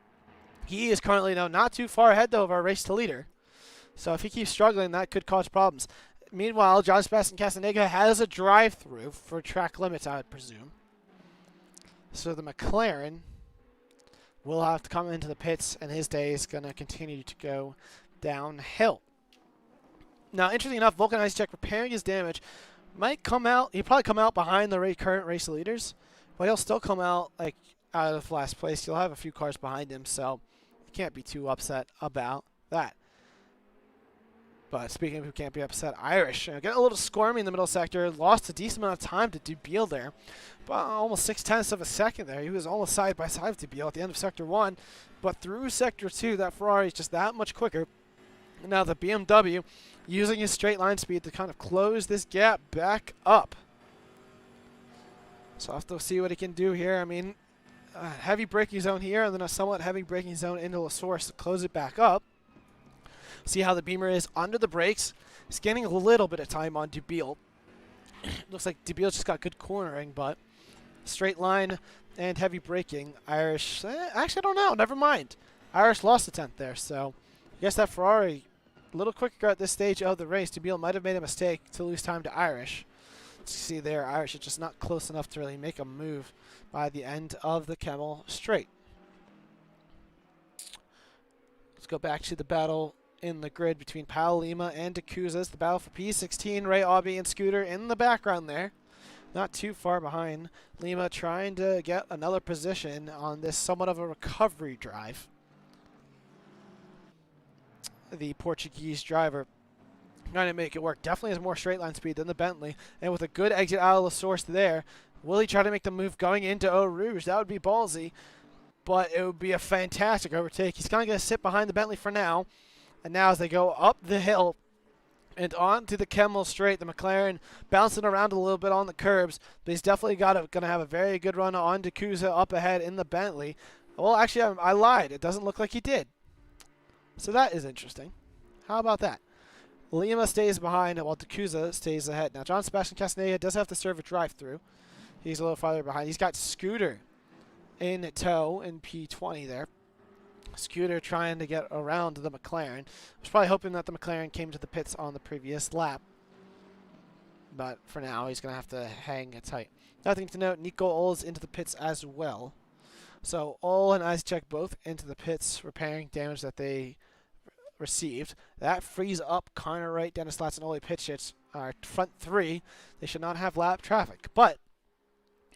He is currently, though, not too far ahead, though, of our race to leader. So if he keeps struggling, that could cause problems. Meanwhile, John Sebastian Castaneda has a drive-through for track limits, I would presume. So the McLaren will have to come into the pits, and his day is going to continue to go downhill. Now, interesting enough, Vulcan Azicek repairing his damage might come out. He'll probably come out behind the current race leaders, but he'll still come out like out of last place. He'll have a few cars behind him, so you can't be too upset about that. But speaking of who can't be upset, Irish getting a little squirmy in the middle sector. Lost a decent amount of time to Dubiel there, but almost 0.6 of a second there. He was almost side by side with Dubiel at the end of sector 1, but through sector 2, that Ferrari is just that much quicker. And now the BMW using his straight line speed to kind of close this gap back up. So I'll have to see what he can do here. I mean, heavy braking zone here, and then a somewhat heavy braking zone into La Source to close it back up. See how the Beamer is under the brakes. He's gaining a little bit of time on Dubiel. Looks like Dubiel's just got good cornering, but straight line and heavy braking. Irish, actually, I don't know. Never mind. Irish lost a 10th there, so I guess that Ferrari a little quicker at this stage of the race. Dubiel might have made a mistake to lose time to Irish. Let's see there, Irish is just not close enough to really make a move by the end of the Kimmel Straight. Let's go back to the battle in the grid between Pal Lima and D'Cuzas. The battle for P16, Ray Aubie and Scooter in the background there. Not too far behind. Lima trying to get another position on this somewhat of a recovery drive. The Portuguese driver trying to make it work. Definitely has more straight line speed than the Bentley. And with a good exit out of the source there, will he try to make the move going into Eau Rouge? That would be ballsy, but it would be a fantastic overtake. He's kind of going to sit behind the Bentley for now. And now as they go up the hill And on to the Kemmel straight. The McLaren bouncing around a little bit on the curbs, but he's definitely going to have a very good run on Dakuza up ahead in the Bentley. Well, actually, I lied. It doesn't look like he did. So that is interesting. How about that? Lima stays behind while Dakuza stays ahead. Now, John Sebastian Castaneda does have to serve a drive-through. He's a little farther behind. He's got Scooter in tow in P20 there. Scooter trying to get around the McLaren. I was probably hoping that the McLaren came to the pits on the previous lap. But for now, he's going to have to hang tight. Nothing to note, Nico Ohl's into the pits as well. So Ohl and Isaac both into the pits, repairing damage that they received. That frees up Connor Wright, Dennis Latz, and Ole Pitchich. Our front three, they should not have lap traffic. But,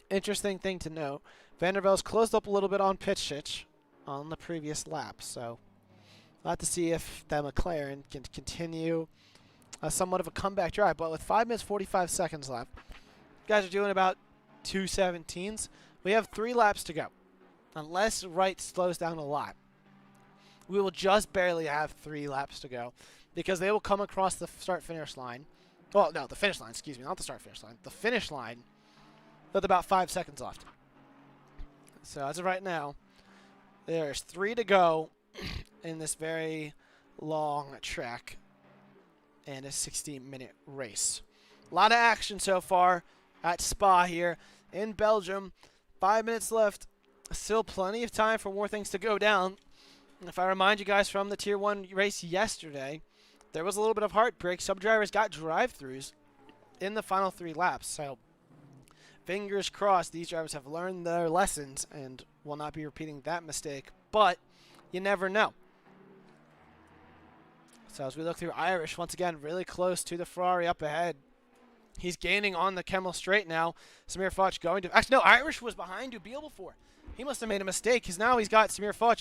interesting thing to note, Vandervelde's closed up a little bit on Pitchich on the previous lap. So, we'll have to see if the McLaren can continue somewhat of a comeback drive. But with 5 minutes 45 seconds left, you guys are doing about 2:17s. We have 3 laps to go. Unless Wright slows down a lot, we will just barely have 3 laps to go because they will come across the start-finish line. Well, no, the finish line, excuse me, not the start-finish line. The finish line with about 5 seconds left. So as of right now, there's 3 to go in this very long track and a 60-minute race. A lot of action so far at Spa here in Belgium. 5 minutes left. Still plenty of time for more things to go down. If I remind you guys from the Tier 1 race yesterday, there was a little bit of heartbreak. Some drivers got drive-thrus in the final 3 laps. So fingers crossed these drivers have learned their lessons and will not be repeating that mistake. But you never know. So as we look through Irish, once again, really close to the Ferrari up ahead. He's gaining on the Kemmel straight now. Samir Foch going to... Actually, no, Irish was behind Dubiel before. He must have made a mistake because now he's got Samir Foch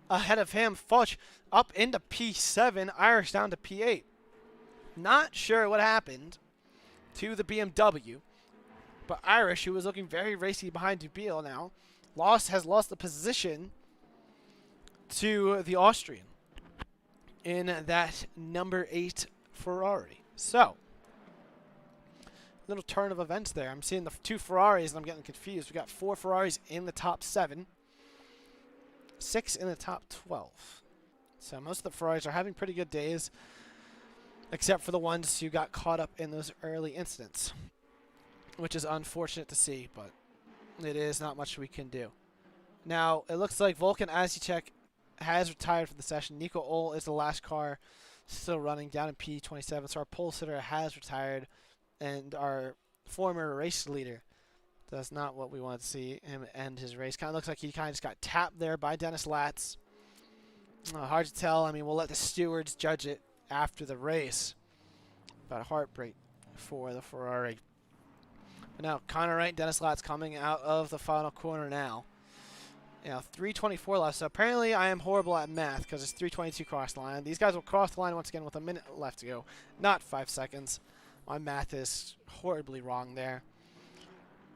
ahead of him. Foch up into P7, Irish down to P8. Not sure what happened to the BMW, but Irish, who was looking very racy behind Dubiel now, has lost the position to the Austrian in that number 8 Ferrari. So, little turn of events there. I'm seeing the 2 Ferraris and I'm getting confused. We got 4 Ferraris in the top 7, 6 in the top 12. So most of the Ferraris are having pretty good days, except for the ones who got caught up in those early incidents, which is unfortunate to see, but it is not much we can do. Now, it looks like Volkan Azicek has retired from the session. Nico Ohl is the last car still running down in P27, so our pole sitter has retired. And our former race leader does not what we want to see him end his race. Kind of looks like he kind of just got tapped there by Dennis Latz. Hard to tell. I mean, we'll let the stewards judge it after the race. But a heartbreak for the Ferrari. But now, Connor Wright and Dennis Latz coming out of the final corner now. 3:24 left. So apparently I am horrible at math because it's 3:22 cross the line. These guys will cross the line once again with a minute left to go, not 5 seconds. My math is horribly wrong there.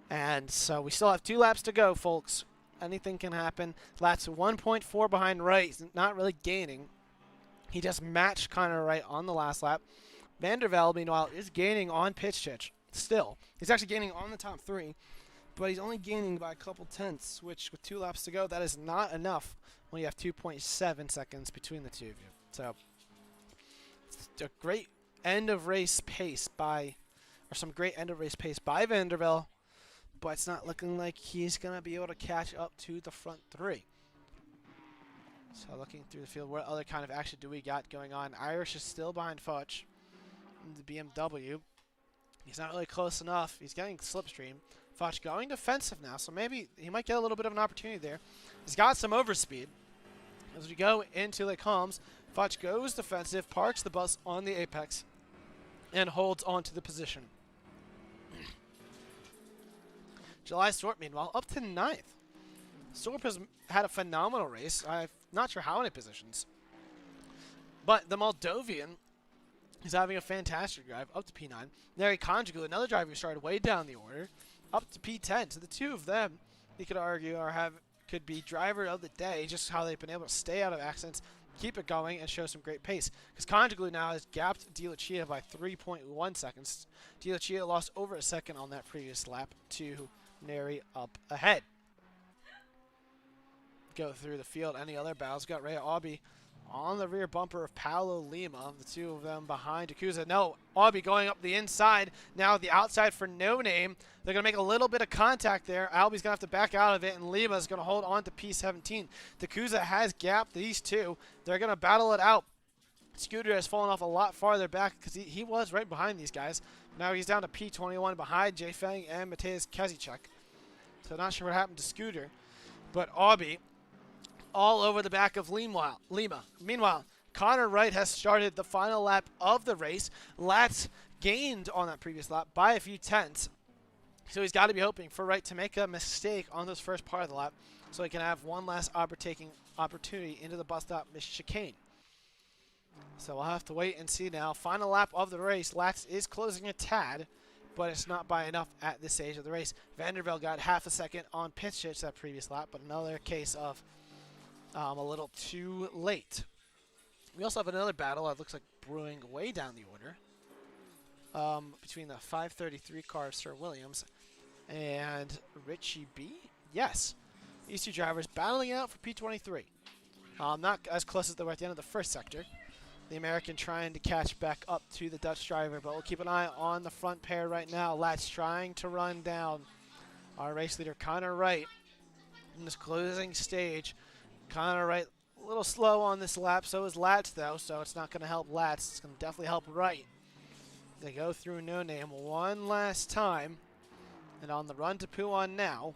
And so we still have 2 laps to go, folks. Anything can happen. Latz 1.4 behind Wright. He's not really gaining. He just matched Connor Wright on the last lap. Vandervelde, meanwhile, is gaining on Pitchich still. He's actually gaining on the top 3, but he's only gaining by a couple tenths, which with 2 laps to go, that is not enough when you have 2.7 seconds between the 2 of you. So it's a great end of race pace by Vandervelde, but it's not looking like he's going to be able to catch up to the front 3. So looking through the field, what other kind of action do we got going on? Irish is still behind Foch in the BMW. He's not really close enough. He's getting slipstream. Foch going defensive now, so maybe he might get a little bit of an opportunity there. He's got some overspeed. As we go into Lake Holmes, Foch goes defensive, parks the bus on the apex, and holds on to the position. July Sorp, meanwhile, up to 9th. Sorp has had a phenomenal race. I'm not sure how many positions. But the Moldovan is having a fantastic drive, up to P9. Neri Conjugul, another driver who started way down the order, up to P10. So the 2 of them, you could argue, could be driver of the day, just how they've been able to stay out of accidents keep it going and show some great pace. Because Conjuglu now has gapped Di Lucia by 3.1 seconds. Di Lucia lost over a second on that previous lap to Neri up ahead. Go through the field. Any other battles? Got Ray Aubie on the rear bumper of Paolo Lima. The two of them behind Yakuza. No, Aubie going up the inside. Now the outside for No Name. They're going to make a little bit of contact there. Aubie's going to have to back out of it, and Lima's going to hold on to P17. Yakuza has gapped these two. They're going to battle it out. Scooter has fallen off a lot farther back because he was right behind these guys. Now he's down to P21 behind Jay Feng and Mateusz Kazicek. So not sure what happened to Scooter. But Aubie all over the back of Lima. Meanwhile, Connor Wright has started the final lap of the race. Latz gained on that previous lap by a few tenths. So he's got to be hoping for Wright to make a mistake on this first part of the lap so he can have one last opportunity into the bus stop chicane. So we'll have to wait and see now. Final lap of the race. Latz is closing a tad, but it's not by enough at this stage of the race. Vanderbilt got half a second on pit stitch that previous lap, but another case of a little too late. We also have another battle that looks like brewing way down the order between the 533 car of Sir Williams and Richie B. Yes, these two drivers battling out for P23. Not as close as they were at the end of the first sector. The American trying to catch back up to the Dutch driver, but we'll keep an eye on the front pair right now. Latz trying to run down our race leader, Connor Wright, in this closing stage. Connor Wright a little slow on this lap, so is Latz though, so it's not going to help Latz. It's going to definitely help Wright. They go through No Name one last time, and on the run to Puan now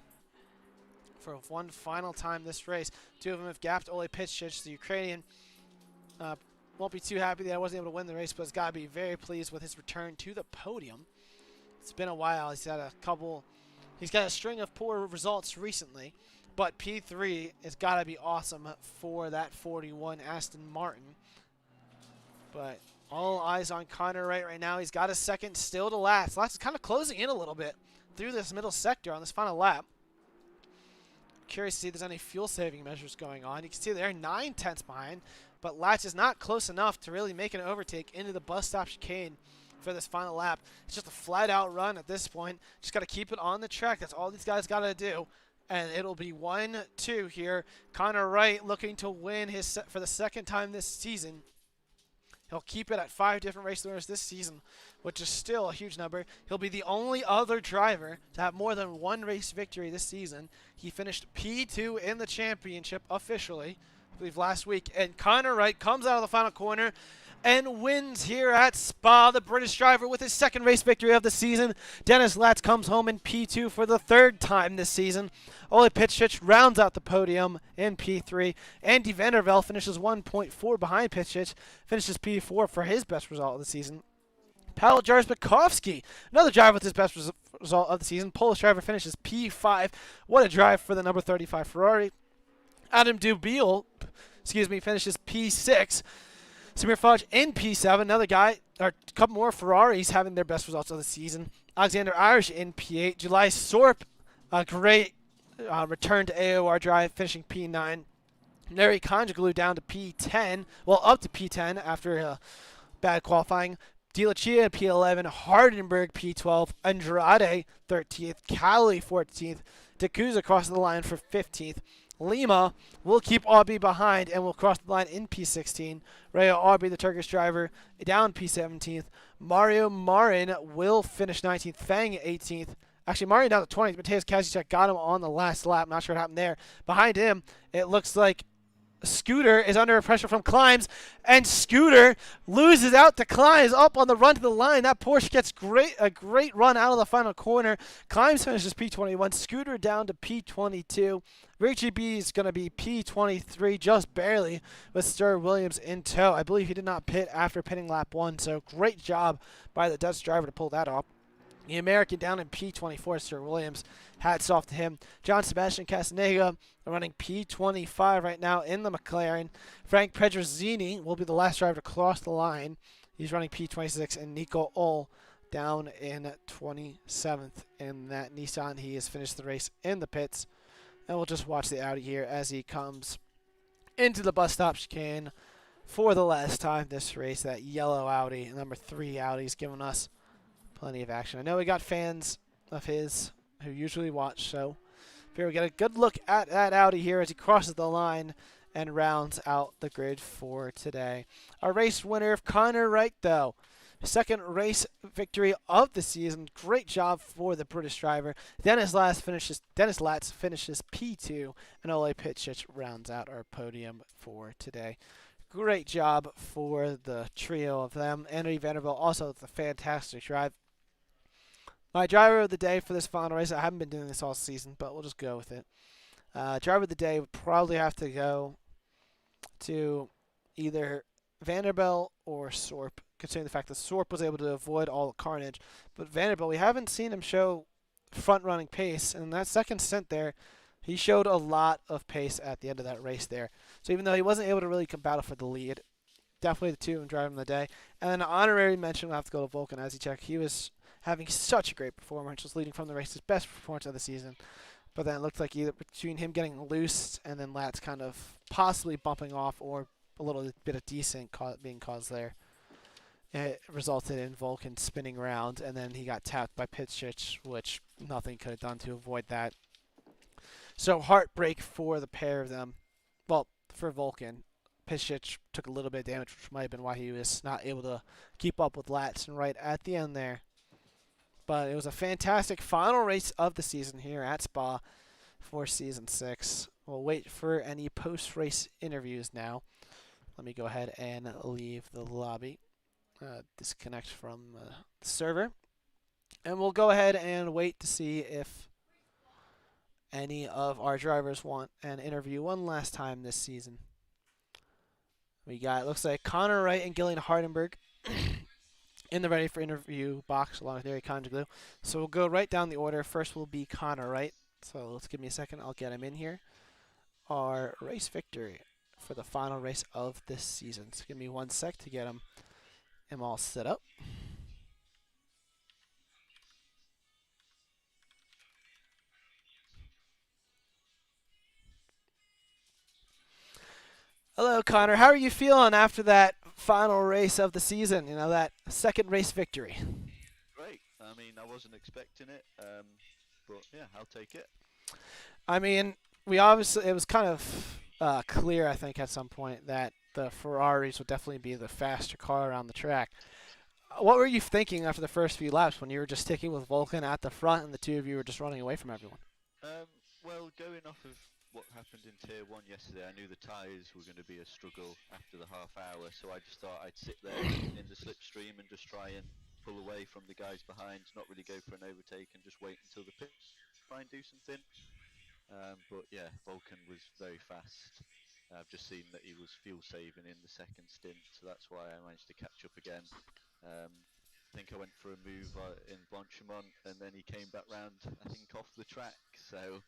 for one final time this race. Two of them have gapped Ole Pitschich, the Ukrainian. Won't be too happy that I wasn't able to win the race, but has got to be very pleased with his return to the podium. It's been a while. He's got a string of poor results recently. But P3 has got to be awesome for that 41 Aston Martin. But all eyes on Connor Wright right now. He's got a second still to last. Latz is kind of closing in a little bit through this middle sector on this final lap. Curious to see if there's any fuel saving measures going on. You can see they're 9 tenths behind. But Latz is not close enough to really make an overtake into the bus stop chicane for this final lap. It's just a flat out run at this point. Just got to keep it on the track. That's all these guys got to do. And it'll be 1-2 here. Connor Wright looking to win for the second time this season. He'll keep it at 5 different race winners this season, which is still a huge number. He'll be the only other driver to have more than one race victory this season. He finished P2 in the championship officially, I believe last week. And Connor Wright comes out of the final corner and wins here at Spa. The British driver with his second race victory of the season. Dennis Latz comes home in P2 for the third time this season. Ole Pitschich rounds out the podium in P3. Andy Vandervelde finishes 1.4 behind Pitschich, finishes P4 for his best result of the season. Paweł Jarzbakowski, another driver with his best result of the season. Polish driver finishes P5. What a drive for the number 35 Ferrari. Adam Dubiel, finishes P6. Samir Fudge in P7, another guy, or a couple more Ferraris having their best results of the season. Alexander Irish in P8. July Sorp, a great return to AOR drive, finishing P9. Neri Conjuglu down to P10, well, up to P10 after bad qualifying. Di Lucia P11, Hardenberg P12, Andrade 13th, Cali 14th, Yakuza across the line for 15th. Lima will keep Aubie behind and will cross the line in P16. Rayo Aubie, the Turkish driver, down P17th. Mario Marin will finish 19th. Fang 18th. Actually, Marin down to 20th. Mateusz Kazicek got him on the last lap. Not sure what happened there. Behind him, it looks like Scooter is under pressure from Climbs, and Scooter loses out to Climbs up on the run to the line. That Porsche gets a great run out of the final corner. Climbs finishes P21. Scooter down to P22. Richie B is going to be P23, just barely, with Sir Williams in tow. I believe he did not pit after pitting lap 1, so great job by the Dutch driver to pull that off. The American down in P24, Sir Williams. Hats off to him. John Sebastian Castaneda running P25 right now in the McLaren. Frank Pedrozzini will be the last driver to cross the line. He's running P26, and Nico Ull down in 27th in that Nissan. He has finished the race in the pits. And we'll just watch the Audi here as he comes into the bus stop chicane for the last time this race. That yellow Audi, number 3 Audi's giving us plenty of action. I know we got fans of his who usually watch, so here we get a good look at that Audi here as he crosses the line and rounds out the grid for today. Our race winner, Connor Wright, though. Second race victory of the season. Great job for the British driver. Dennis Latz finishes P2, and Ole Pitchich rounds out our podium for today. Great job for the trio of them. Andy Vanderbilt also with a fantastic drive. My driver of the day for this final race, I haven't been doing this all season, but we'll just go with it. Driver of the day would probably have to go to either Vanderbilt or Sorp, considering the fact that Sorp was able to avoid all the carnage. But Vanderbilt, we haven't seen him show front-running pace, and in that second stint there, he showed a lot of pace at the end of that race there. So even though he wasn't able to really come battle for the lead, definitely the two of them driving the day. And then an honorary mention will have to go to Vulcan as he checked. He was having such a great performance, was leading from the race, his best performance of the season. But then it looked like either between him getting loose and then Latz kind of possibly bumping off or a little bit of decent being caused there, it resulted in Vulcan spinning around, and then he got tapped by Pitchich, which nothing could have done to avoid that. So heartbreak for the pair of them. Well, for Vulcan. Pitchich took a little bit of damage, which might have been why he was not able to keep up with Latz and right at the end there. But it was a fantastic final race of the season here at Spa for Season 6. We'll wait for any post-race interviews now. Let me go ahead and leave the lobby, disconnect from the server. And we'll go ahead and wait to see if any of our drivers want an interview one last time this season. We got, looks like Connor Wright and Gillian Hardenberg in the ready for interview box along with Eric Conjuglu. So we'll go right down the order. First will be Connor Wright. So let's give me a second. I'll get him in here. Our race victory for the final race of this season. So give me 1 sec to get him all set up. Hello, Connor. How are you feeling after that final race of the season? You know, that second race victory. Great. I mean, I wasn't expecting it, but yeah, I'll take it. I mean, it was kind of clear, I think, at some point that the Ferraris would definitely be the faster car around the track. What were you thinking after the first few laps when you were just sticking with Vulcan at the front and the two of you were just running away from everyone? Well, going off of what happened in Tier 1 yesterday, I knew the tyres were going to be a struggle after the half hour, so I just thought I'd sit there in the slipstream and just try and pull away from the guys behind, not really go for an overtake and just wait until the pit, try and do something. But yeah, Vulcan was very fast. I've just seen that he was fuel saving in the second stint, so that's why I managed to catch up again. I think I went for a move in Blanchimont, and then he came back round, I think, off the track. So,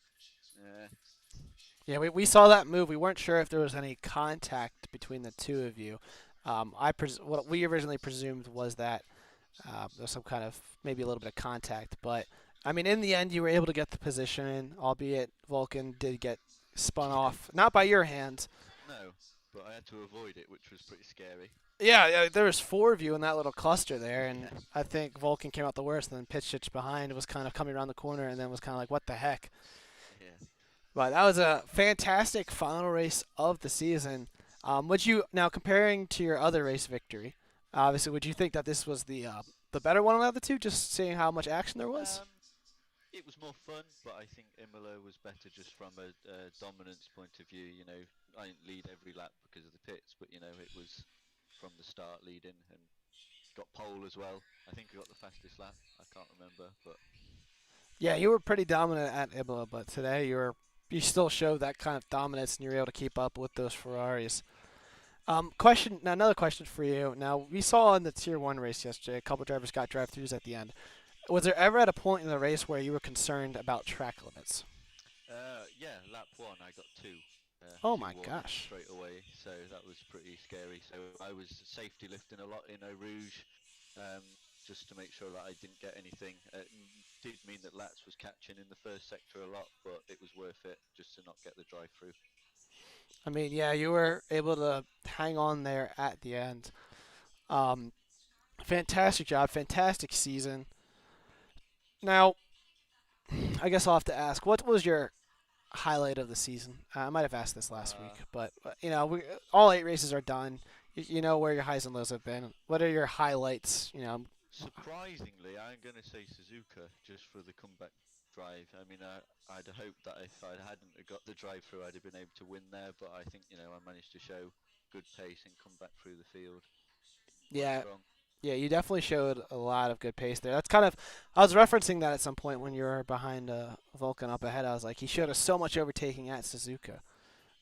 yeah, we saw that move. We weren't sure if there was any contact between the two of you. What we originally presumed was that there was some kind of maybe a little bit of contact, but I mean, in the end, you were able to get the position in, albeit Vulcan did get spun off, not by your hands. No, but I had to avoid it, which was pretty scary. Yeah, there was 4 of you in that little cluster there, and I think Vulcan came out the worst, and then Pitchich behind was kind of coming around the corner and then was kind of like, what the heck? Yeah. But that was a fantastic final race of the season. Now comparing to your other race victory, obviously, would you think that this was the better one out of the two, just seeing how much action there was? It was more fun, but I think Imola was better just from a dominance point of view. You know, I didn't lead every lap because of the pits, but you know, it was from the start leading and got pole as well. I think I got the fastest lap. I can't remember, but yeah, you were pretty dominant at Imola, but today you still showed that kind of dominance, and you were able to keep up with those Ferraris. Another question for you. Now, we saw in the Tier 1 race yesterday, a couple drivers got drive-throughs at the end. Was there ever at a point in the race where you were concerned about track limits? yeah, lap 1 I got 2. Oh 2 my warnings gosh. straight away, so that was pretty scary. So I was safety lifting a lot in Eau Rouge, just to make sure that I didn't get anything. It did mean that Latz was catching in the first sector a lot, but it was worth it just to not get the drive-through. I mean, yeah, you were able to hang on there at the end. Um, fantastic job, fantastic season. Now, I guess I'll have to ask, what was your highlight of the season? I might have asked this last week, Uh, but all 8 races are done. You know where your highs and lows have been. What are your highlights? Surprisingly, I'm going to say Suzuka just for the comeback drive. I mean, I'd hoped that if I hadn't have got the drive through, I'd have been able to win there. But I think I managed to show good pace and come back through the field quite Yeah, strong. yeah, you definitely showed a lot of good pace there. That's kind of, I was referencing that at some point when you were behind Vulcan up ahead. I was like, he showed us so much overtaking at Suzuka,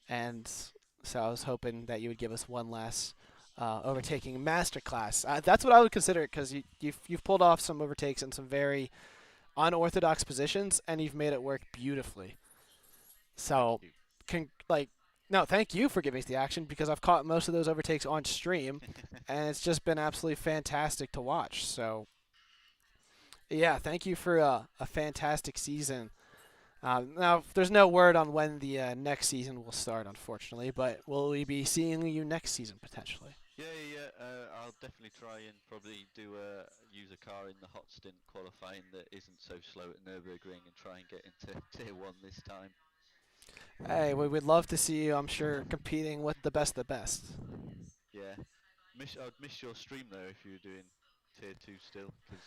and so I was hoping that you would give us one last overtaking masterclass. That's what I would consider it because you've pulled off some overtakes in some very unorthodox positions, and you've made it work beautifully. Thank So, you. like, no, thank you for giving us the action because I've caught most of those overtakes on stream, and it's just been absolutely fantastic to watch. So, yeah, thank you for a fantastic season. Now, there's no word on when the next season will start, unfortunately, but will we be seeing you next season potentially? Yeah. I'll definitely try and probably use a car in the hot stint qualifying that isn't so slow at Nürburgring and try and get into Tier 1 this time. Hey, we would love to see you, I'm sure, competing with the best of the best. Yeah. I'd miss your stream though if you were doing Tier 2 still, because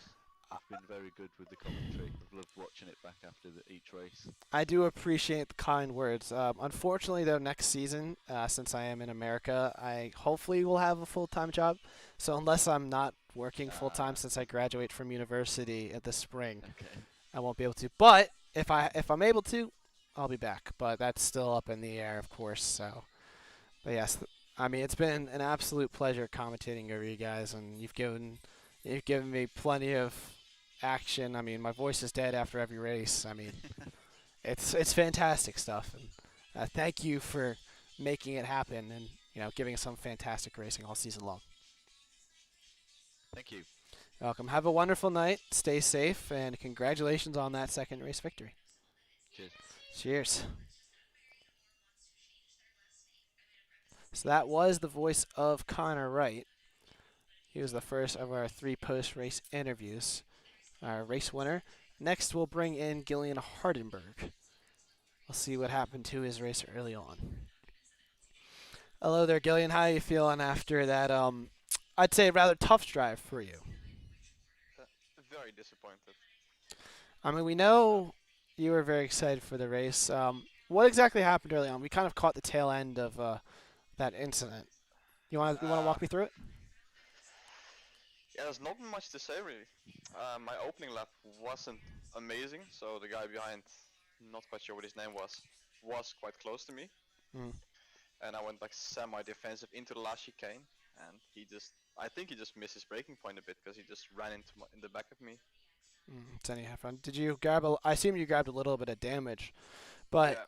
you've been very good with the commentary. I've loved watching it back after each race. I do appreciate the kind words. Unfortunately, though, next season, since I am in America, I hopefully will have a full-time job. So unless I'm not working full-time Ah, since I graduate from university at the spring, okay. I won't be able to. But if I'm able to, I'll be back. But that's still up in the air, of course. So, but yes, I mean it's been an absolute pleasure commentating over you guys, and you've given me plenty of action. I mean, my voice is dead after every race. I mean, it's fantastic stuff, and thank you for making it happen and giving us some fantastic racing all season long. Thank you. Welcome. Have a wonderful night. Stay safe, and congratulations on that second race victory. Cheers. Cheers. So that was the voice of Connor Wright. He was the first of our 3 post-race interviews. Our race winner. Next, we'll bring in Gillian Hardenberg. We'll see what happened to his race early on. Hello there, Gillian. How are you feeling after that, I'd say rather tough drive for you? Very disappointed. I mean, we know you were very excited for the race. What exactly happened early on? We kind of caught the tail end of that incident. You want to Uh, walk me through it? yeah, there's not much to say really. My opening lap wasn't amazing, so the guy behind, not quite sure what his name was quite close to me, Mm, and I went like semi-defensive into the last chicane, and I think he just missed his braking point a bit because he just ran in the back of me. it's any have fun. Did you grab I assume you grabbed a little bit of damage, but Yeah,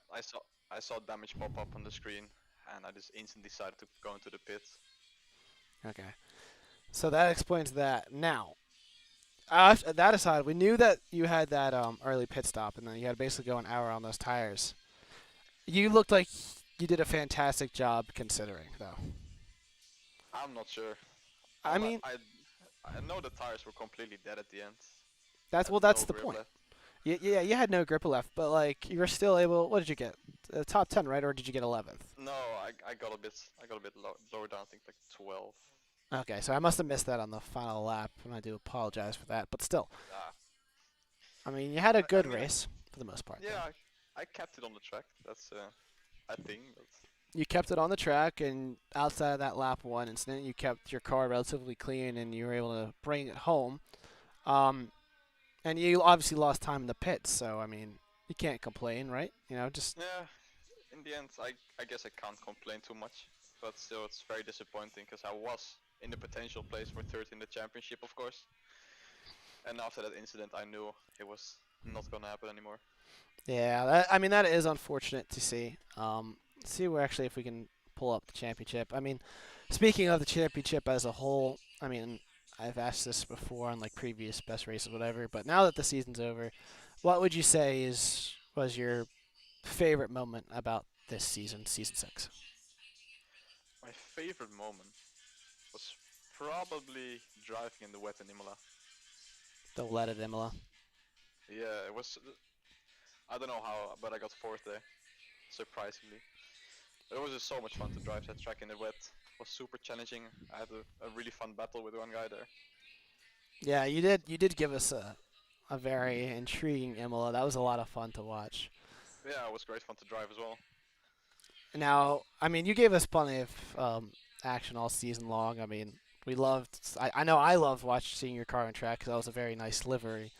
I saw damage pop up on the screen, and I just instantly decided to go into the pit. okay. So that explains that. Now, that aside, we knew that you had that early pit stop, and then you had to basically go an hour on those tires. You looked like you did a fantastic job considering, though. I'm not sure. I mean, I know the tires were completely dead at the end. that's Had well, no that's the grip point. left. Yeah, you had no grip left, but like you were still able. What did you get? Top 10, right? Or did you get 11th? No, I got a bit lower down. I think like 12. Okay, so I must have missed that on the final lap, and I do apologize for that. But still, Ah, I mean, you had a I good mean, race for the most part. yeah, Though. I kept it on the track. That's a thing. But You kept it on the track, and outside of that lap 1 incident, you kept your car relatively clean, and you were able to bring it home. Um, and you obviously lost time in the pits, so I mean, you can't complain, right? Just yeah, in the end, I guess I can't complain too much. But still, it's very disappointing because I was in the potential place for third in the championship, of course. And after that incident, I knew it was not gonna happen anymore. yeah. I mean, that is unfortunate to see. See where actually if we can pull up the championship. I mean, speaking of the championship as a whole, I mean, I've asked this before on like previous best races, whatever. But now that the season's over, what would you say was your favorite moment about this season, season 6? My favorite moment was probably driving in the wet in Imola. The lead at Imola. Yeah, it was. I don't know how, but I got fourth there, surprisingly. It was just so much fun to drive that track in the wet. It was super challenging. I had a really fun battle with one guy there. Yeah, you did. You did give us a very intriguing Imola. That was a lot of fun to watch. Yeah, it was great fun to drive as well. Now, I mean, you gave us plenty of action all season long. I mean, we loved. I know I loved seeing your car on track because that was a very nice livery.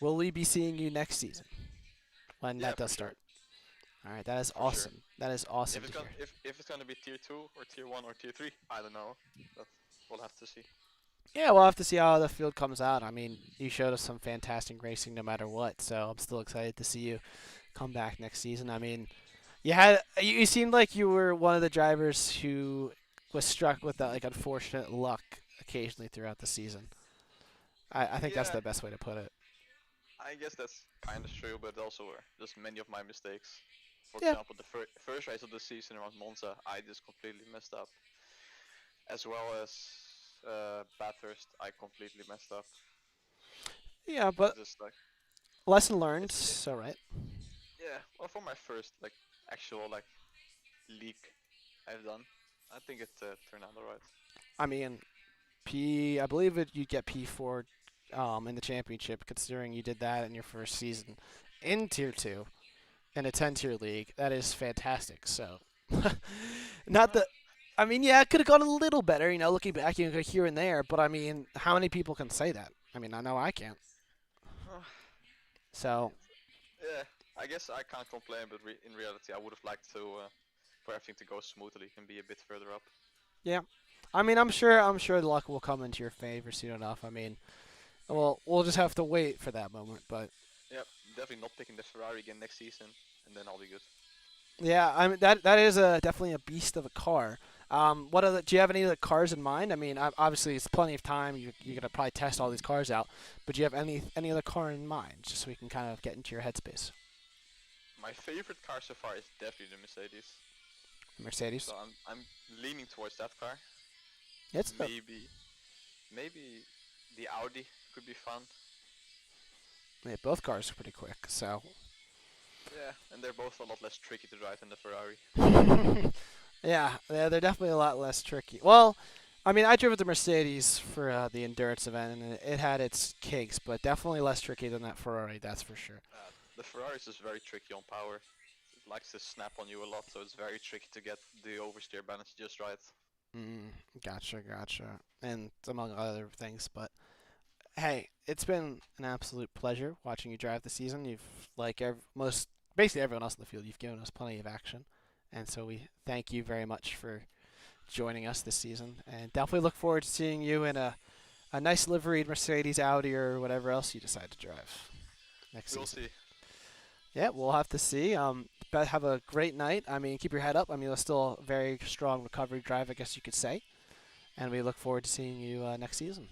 Will we be seeing you next season when Yeah, that does for sure. start? All right, that is For sure. awesome. That is awesome If it's to gonna hear. if it's gonna be tier 2 or tier 1 or tier 3, I don't know. But we'll have to see. Yeah, we'll have to see how the field comes out. I mean, you showed us some fantastic racing no matter what, so I'm still excited to see you come back next season. I mean, you seemed like you were one of the drivers who was struck with that like unfortunate luck occasionally throughout the season. I think that's Yeah, the best way to put it. I guess that's kind of true, but also just many of my mistakes. For Yeah. example, the first race of the season around Monza, I just completely messed up. As well as Bathurst, I completely messed up. Yeah, but Just like lesson learned. it's So right. yeah. Well, for my first like actual like league I've done, I think it turned out alright. I mean, I believe you'd get P4 in the championship, considering you did that in your first season in Tier 2 in a 10-tier league. That is fantastic. So, not that. I mean, yeah, it could have gone a little better, looking back here and there. But I mean, how many people can say that? I mean, I know I can't. Uh, So, yeah, I guess I can't complain, but in reality, I would have liked to for everything to go smoothly and be a bit further up. yeah. I mean, I'm sure the luck will come into your favor soon enough. I mean, we'll just have to wait for that moment. But Yep, definitely not picking the Ferrari again next season, and then I'll be good. yeah, I mean that is definitely a beast of a car. Do you have any other cars in mind? I mean, obviously it's plenty of time. You're gonna probably test all these cars out. But do you have any other car in mind, just so we can kind of get into your headspace? My favorite car so far is definitely the Mercedes. Mercedes. So I'm leaning towards that car. It's Maybe the Audi could be fun. yeah, both cars are pretty quick. So Yeah, and they're both a lot less tricky to drive than the Ferrari. yeah, they're definitely a lot less tricky. Well, I mean, I drove the Mercedes for the endurance event, and it had its kinks, but definitely less tricky than that Ferrari. That's for sure. The Ferrari is just very tricky on power. It likes to snap on you a lot, so it's very tricky to get the oversteer balance just right. Gotcha. And among other things, but hey, it's been an absolute pleasure watching you drive the season. You've, like basically everyone else in the field, you've given us plenty of action, and so we thank you very much for joining us this season, and definitely look forward to seeing you in a nice liveried Mercedes, Audi, or whatever else you decide to drive next We'll season. see. Yeah, we'll have to see. But have a great night. I mean, keep your head up. I mean, it's still a very strong recovery drive, I guess you could say. And we look forward to seeing you next season.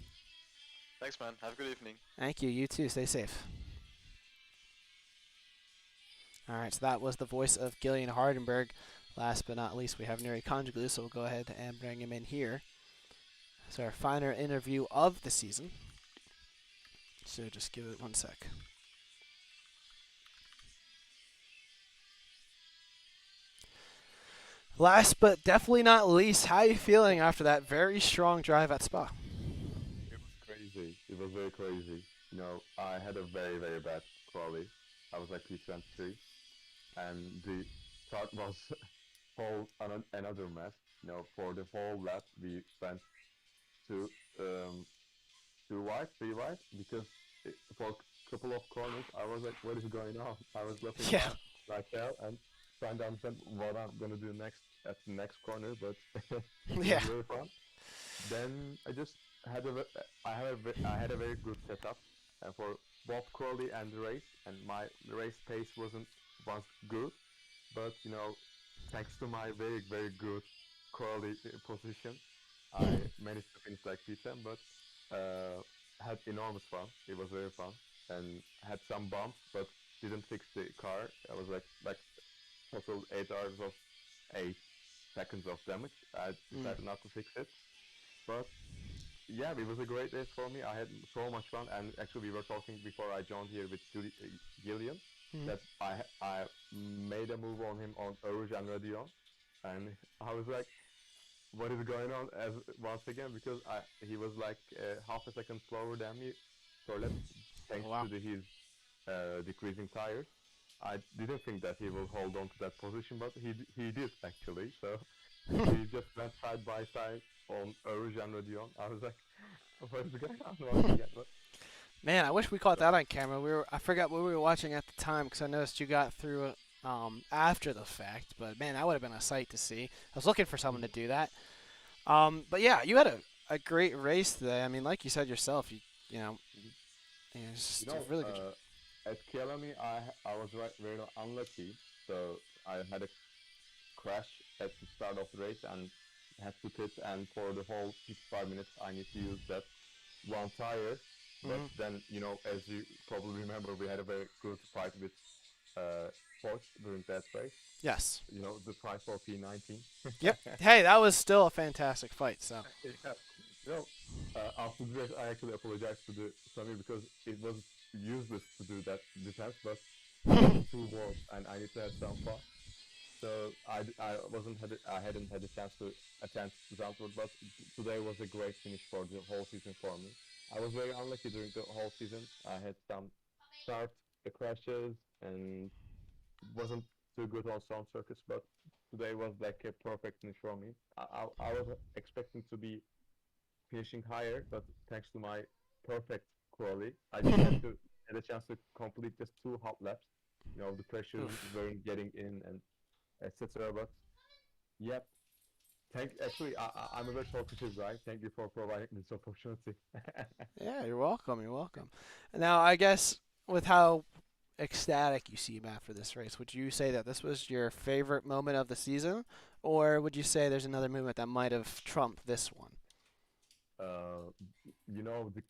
Thanks, man. Have a good evening. Thank you. You too. Stay safe. All right, so that was the voice of Gillian Hardenberg. Last but not least, we have Nuri Conjuglu, so we'll go ahead and bring him in here. It's our final interview of the season. So just give it 1 sec. Last but definitely not least, how are you feeling after that very strong drive at Spa? It was crazy. It was very crazy. I had a very, very bad quality. I was like P23, and the start was another mess. For the whole lap, we went to too wide, 3 wide, because for a couple of corners, I was like, what is going on? I was looking Yeah. like hell and trying to understand what I'm gonna do next at the next corner, but it Yeah. was really fun. Then I just had I had a very good setup, and for both quality and the race, and my race pace was good, but thanks to my very, very good quality position, I managed to finish like P10, but had enormous fun. It was very fun, and had some bumps, but didn't fix the car. I was like total 8 hours of 8 seconds of damage. I decided not to fix it, but yeah, it was a great race for me. I had so much fun, and actually, we were talking before I joined here with Gillian that I made a move on him on Rouge and Radion, and I was like, "What is going on?" As once again, because he was like half a second slower than me, so thanks Wow. to his decreasing tires. I didn't think that he will hold on to that position, but he did actually. So we just went side by side on Rouge and Rodion. I was like, what is going on once again? But, Man, I wish we caught that on camera. I forgot what we were watching at the time because I noticed you got through it after the fact. But man, that would have been a sight to see. I was looking for someone to do that. But yeah, you had a great race today. I mean, like you said yourself, it's just a really good. At Kielami, I was very unlucky, so I had a crash at the start of the race and had to pit, and for the whole 55 minutes I need to use that one tire. But then, as you probably remember, we had a very good fight with Force during that race. Yes. The price for P19. Yep. Hey, that was still a fantastic fight. So. Yeah. After the race, I actually apologized to the Samir because it was useless to do that defense, but I was too warm and I need to have some fun. So I hadn't had a chance to attend Zandvoort, but today was a great finish for the whole season for me. I was very unlucky during the whole season. I had some start crashes and wasn't too good on some circuits, but today was like a perfect finish for me. I was expecting to be finishing higher, but thanks to my perfect quality, I just had a chance to complete just 2 hot laps. The pressures weren't getting in and etc. But yep. Actually, I'm a very talkative guy. Thank you for providing this opportunity. Yeah, you're welcome. You're welcome. Now, I guess with how ecstatic you seem after this race, would you say that this was your favorite moment of the season, or would you say there's another moment that might have trumped this one? The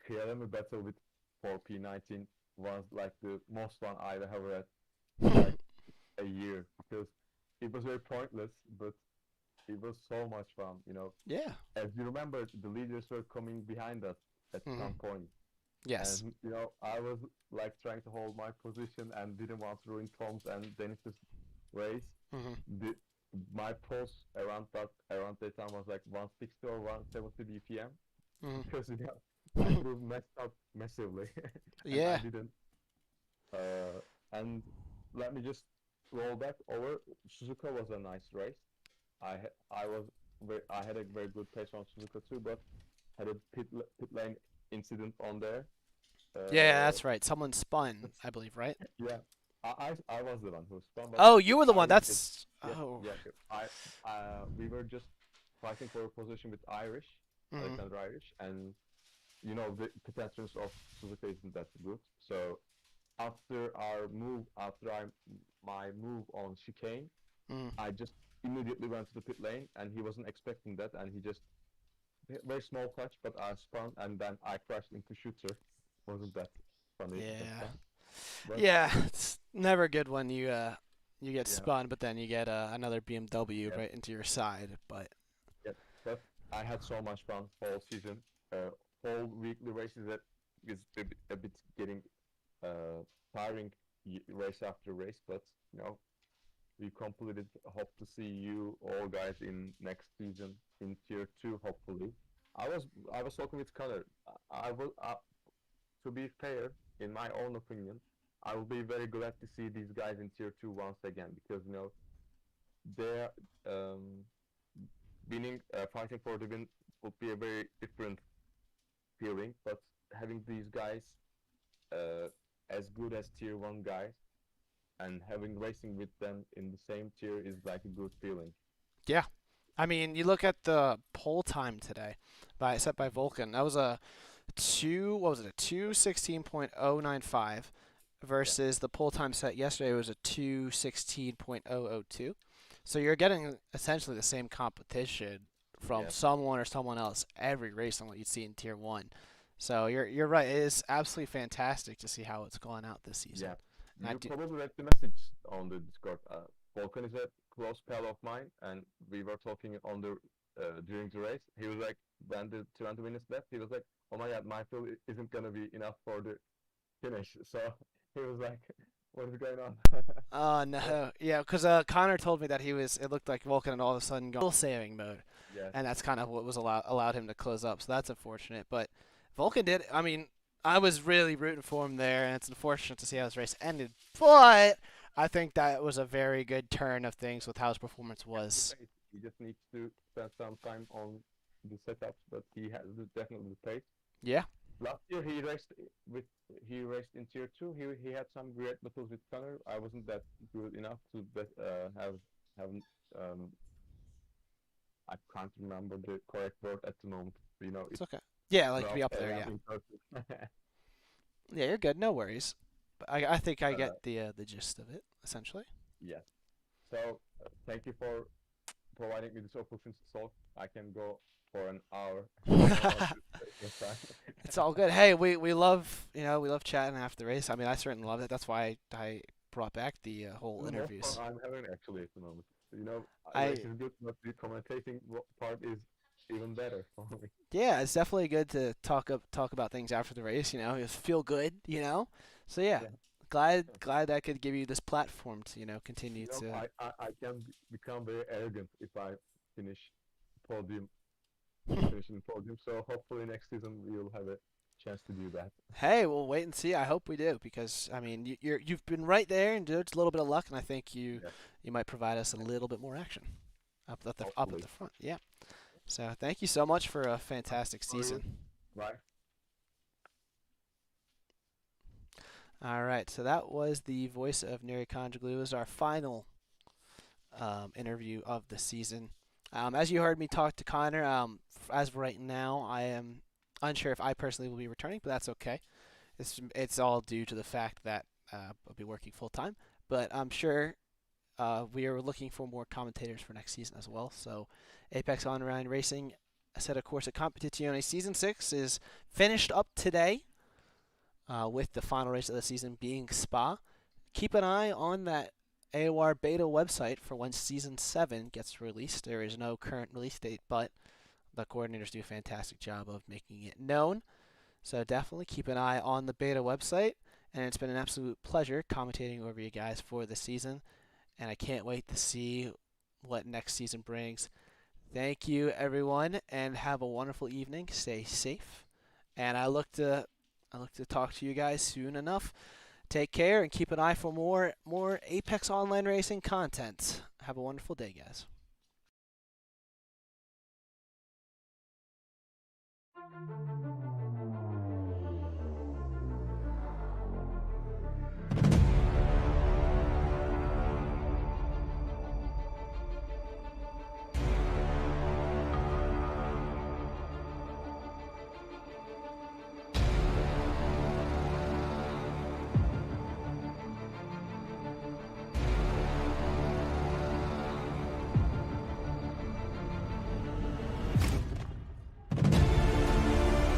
KLM battle with 4P19 was like the most fun I've ever had like a year because it was very pointless, but it was so much fun. Yeah. As you remember, the leaders were coming behind us at some point. Yes. And I was like trying to hold my position and didn't want to ruin Tom's and Dennis's race. My pulse around that time was like 160 or 170 BPM because I was messed up massively. Yeah. I didn't. And let me just roll back over. Suzuka was a nice race. I had a very good pace on Suzuka too, but had a pit lane incident on there. Yeah, that's right. Someone spun, I believe, right? Yeah, I was the one who spun. But oh, you were the one. That's we were just fighting for a position with Alexander Irish, and the pit entrance of Suzuka isn't that good. So after my move on chicane, I just immediately went to the pit lane, and he wasn't expecting that, and he just very small touch, but I spun, and then I crashed into shooter. Wasn't that funny? Yeah. Yeah, it's never good when you get spun, but then you get another BMW right into your side. But I had so much fun whole season. Whole weekly races that is a bit getting tiring race after race, but we completed. Hope to see you all guys in next season in tier 2 hopefully. I was talking with Connor. I will to be fair, in my own opinion, I will be very glad to see these guys in tier 2 once again because they're fighting for the win would be a very different feeling, but having these guys as good as tier 1 guys and having racing with them in the same tier is like a good feeling. Yeah. I mean, you look at the pole time today set by Vulcan. That was a 2:16.095 versus the pole time set yesterday was a 2:16.002. So you're getting essentially the same competition from someone or someone else every race on what you'd see in tier 1. So you're right. It is absolutely fantastic to see how it's gone out this season. Yeah. You probably read the message on the Discord. Vulcan is a close pal of mine, and we were talking on the during the race. He was like, when the 20 minutes left, he was like, "Oh my God, my fuel isn't gonna be enough for the finish." So he was like, "What is going on?" Oh no, yeah, because Connor told me that he was. It looked like Vulcan had all of a sudden gone full saving mode, Yes. and that's kind of what was allowed him to close up. So that's unfortunate. But Vulcan did. I mean, I was really rooting for him there, and it's unfortunate to see how his race ended. But I think that was a very good turn of things with how his performance was. He just needs to spend some time on the setups, but he has definitely the pace. Yeah. Last year he raced in tier 2. He had some great battles with Connor. I wasn't that good enough to have um I can't remember the correct word at the moment. You know, It's okay. Yeah, like to rough be up there. area Yeah. in person. Yeah, you're good. No worries. But I think I But, get the gist of it essentially. yes. So thank you for providing me this opportunity to talk. I can go for an hour. It's all good. Hey, we love we love chatting after the race. I mean, I certainly love it. That's why I brought back the whole The most interviews. fun I'm having actually at the moment. You know, I race is good, but the commentating part is even better for me. Yeah, it's definitely good to talk about things after the race. Just feel good. So yeah, Yeah. glad I could give you this platform to continue You know, to. I can become very arrogant if I finish podium, finishing podium. So hopefully next season we'll have a chance to do that. Hey, we'll wait and see. I hope we do because I mean you've been right there and just a little bit of luck, and I think you might provide us a little bit more action up at Hopefully. the front. Yeah. So thank you so much for a fantastic season. Right. All right, so that was the voice of Neri Conjuglu. It was our final interview of the season. As you heard me talk to Connor, as of right now, I am unsure if I personally will be returning, but that's okay. It's all due to the fact that I'll be working full time, but I'm sure we are looking for more commentators for next season as well. So Apex Online Racing Assetto Corsa Competizione Season 6 is finished up today. With the final race of the season being Spa. Keep an eye on that AOR beta website for when Season 7 gets released. There is no current release date, but the coordinators do a fantastic job of making it known. So definitely keep an eye on the beta website. And it's been an absolute pleasure commentating over you guys for the season. And I can't wait to see what next season brings. Thank you, everyone, and have a wonderful evening. Stay safe. And I look to talk to you guys soon enough. Take care and keep an eye for more Apex Online Racing content. Have a wonderful day, guys.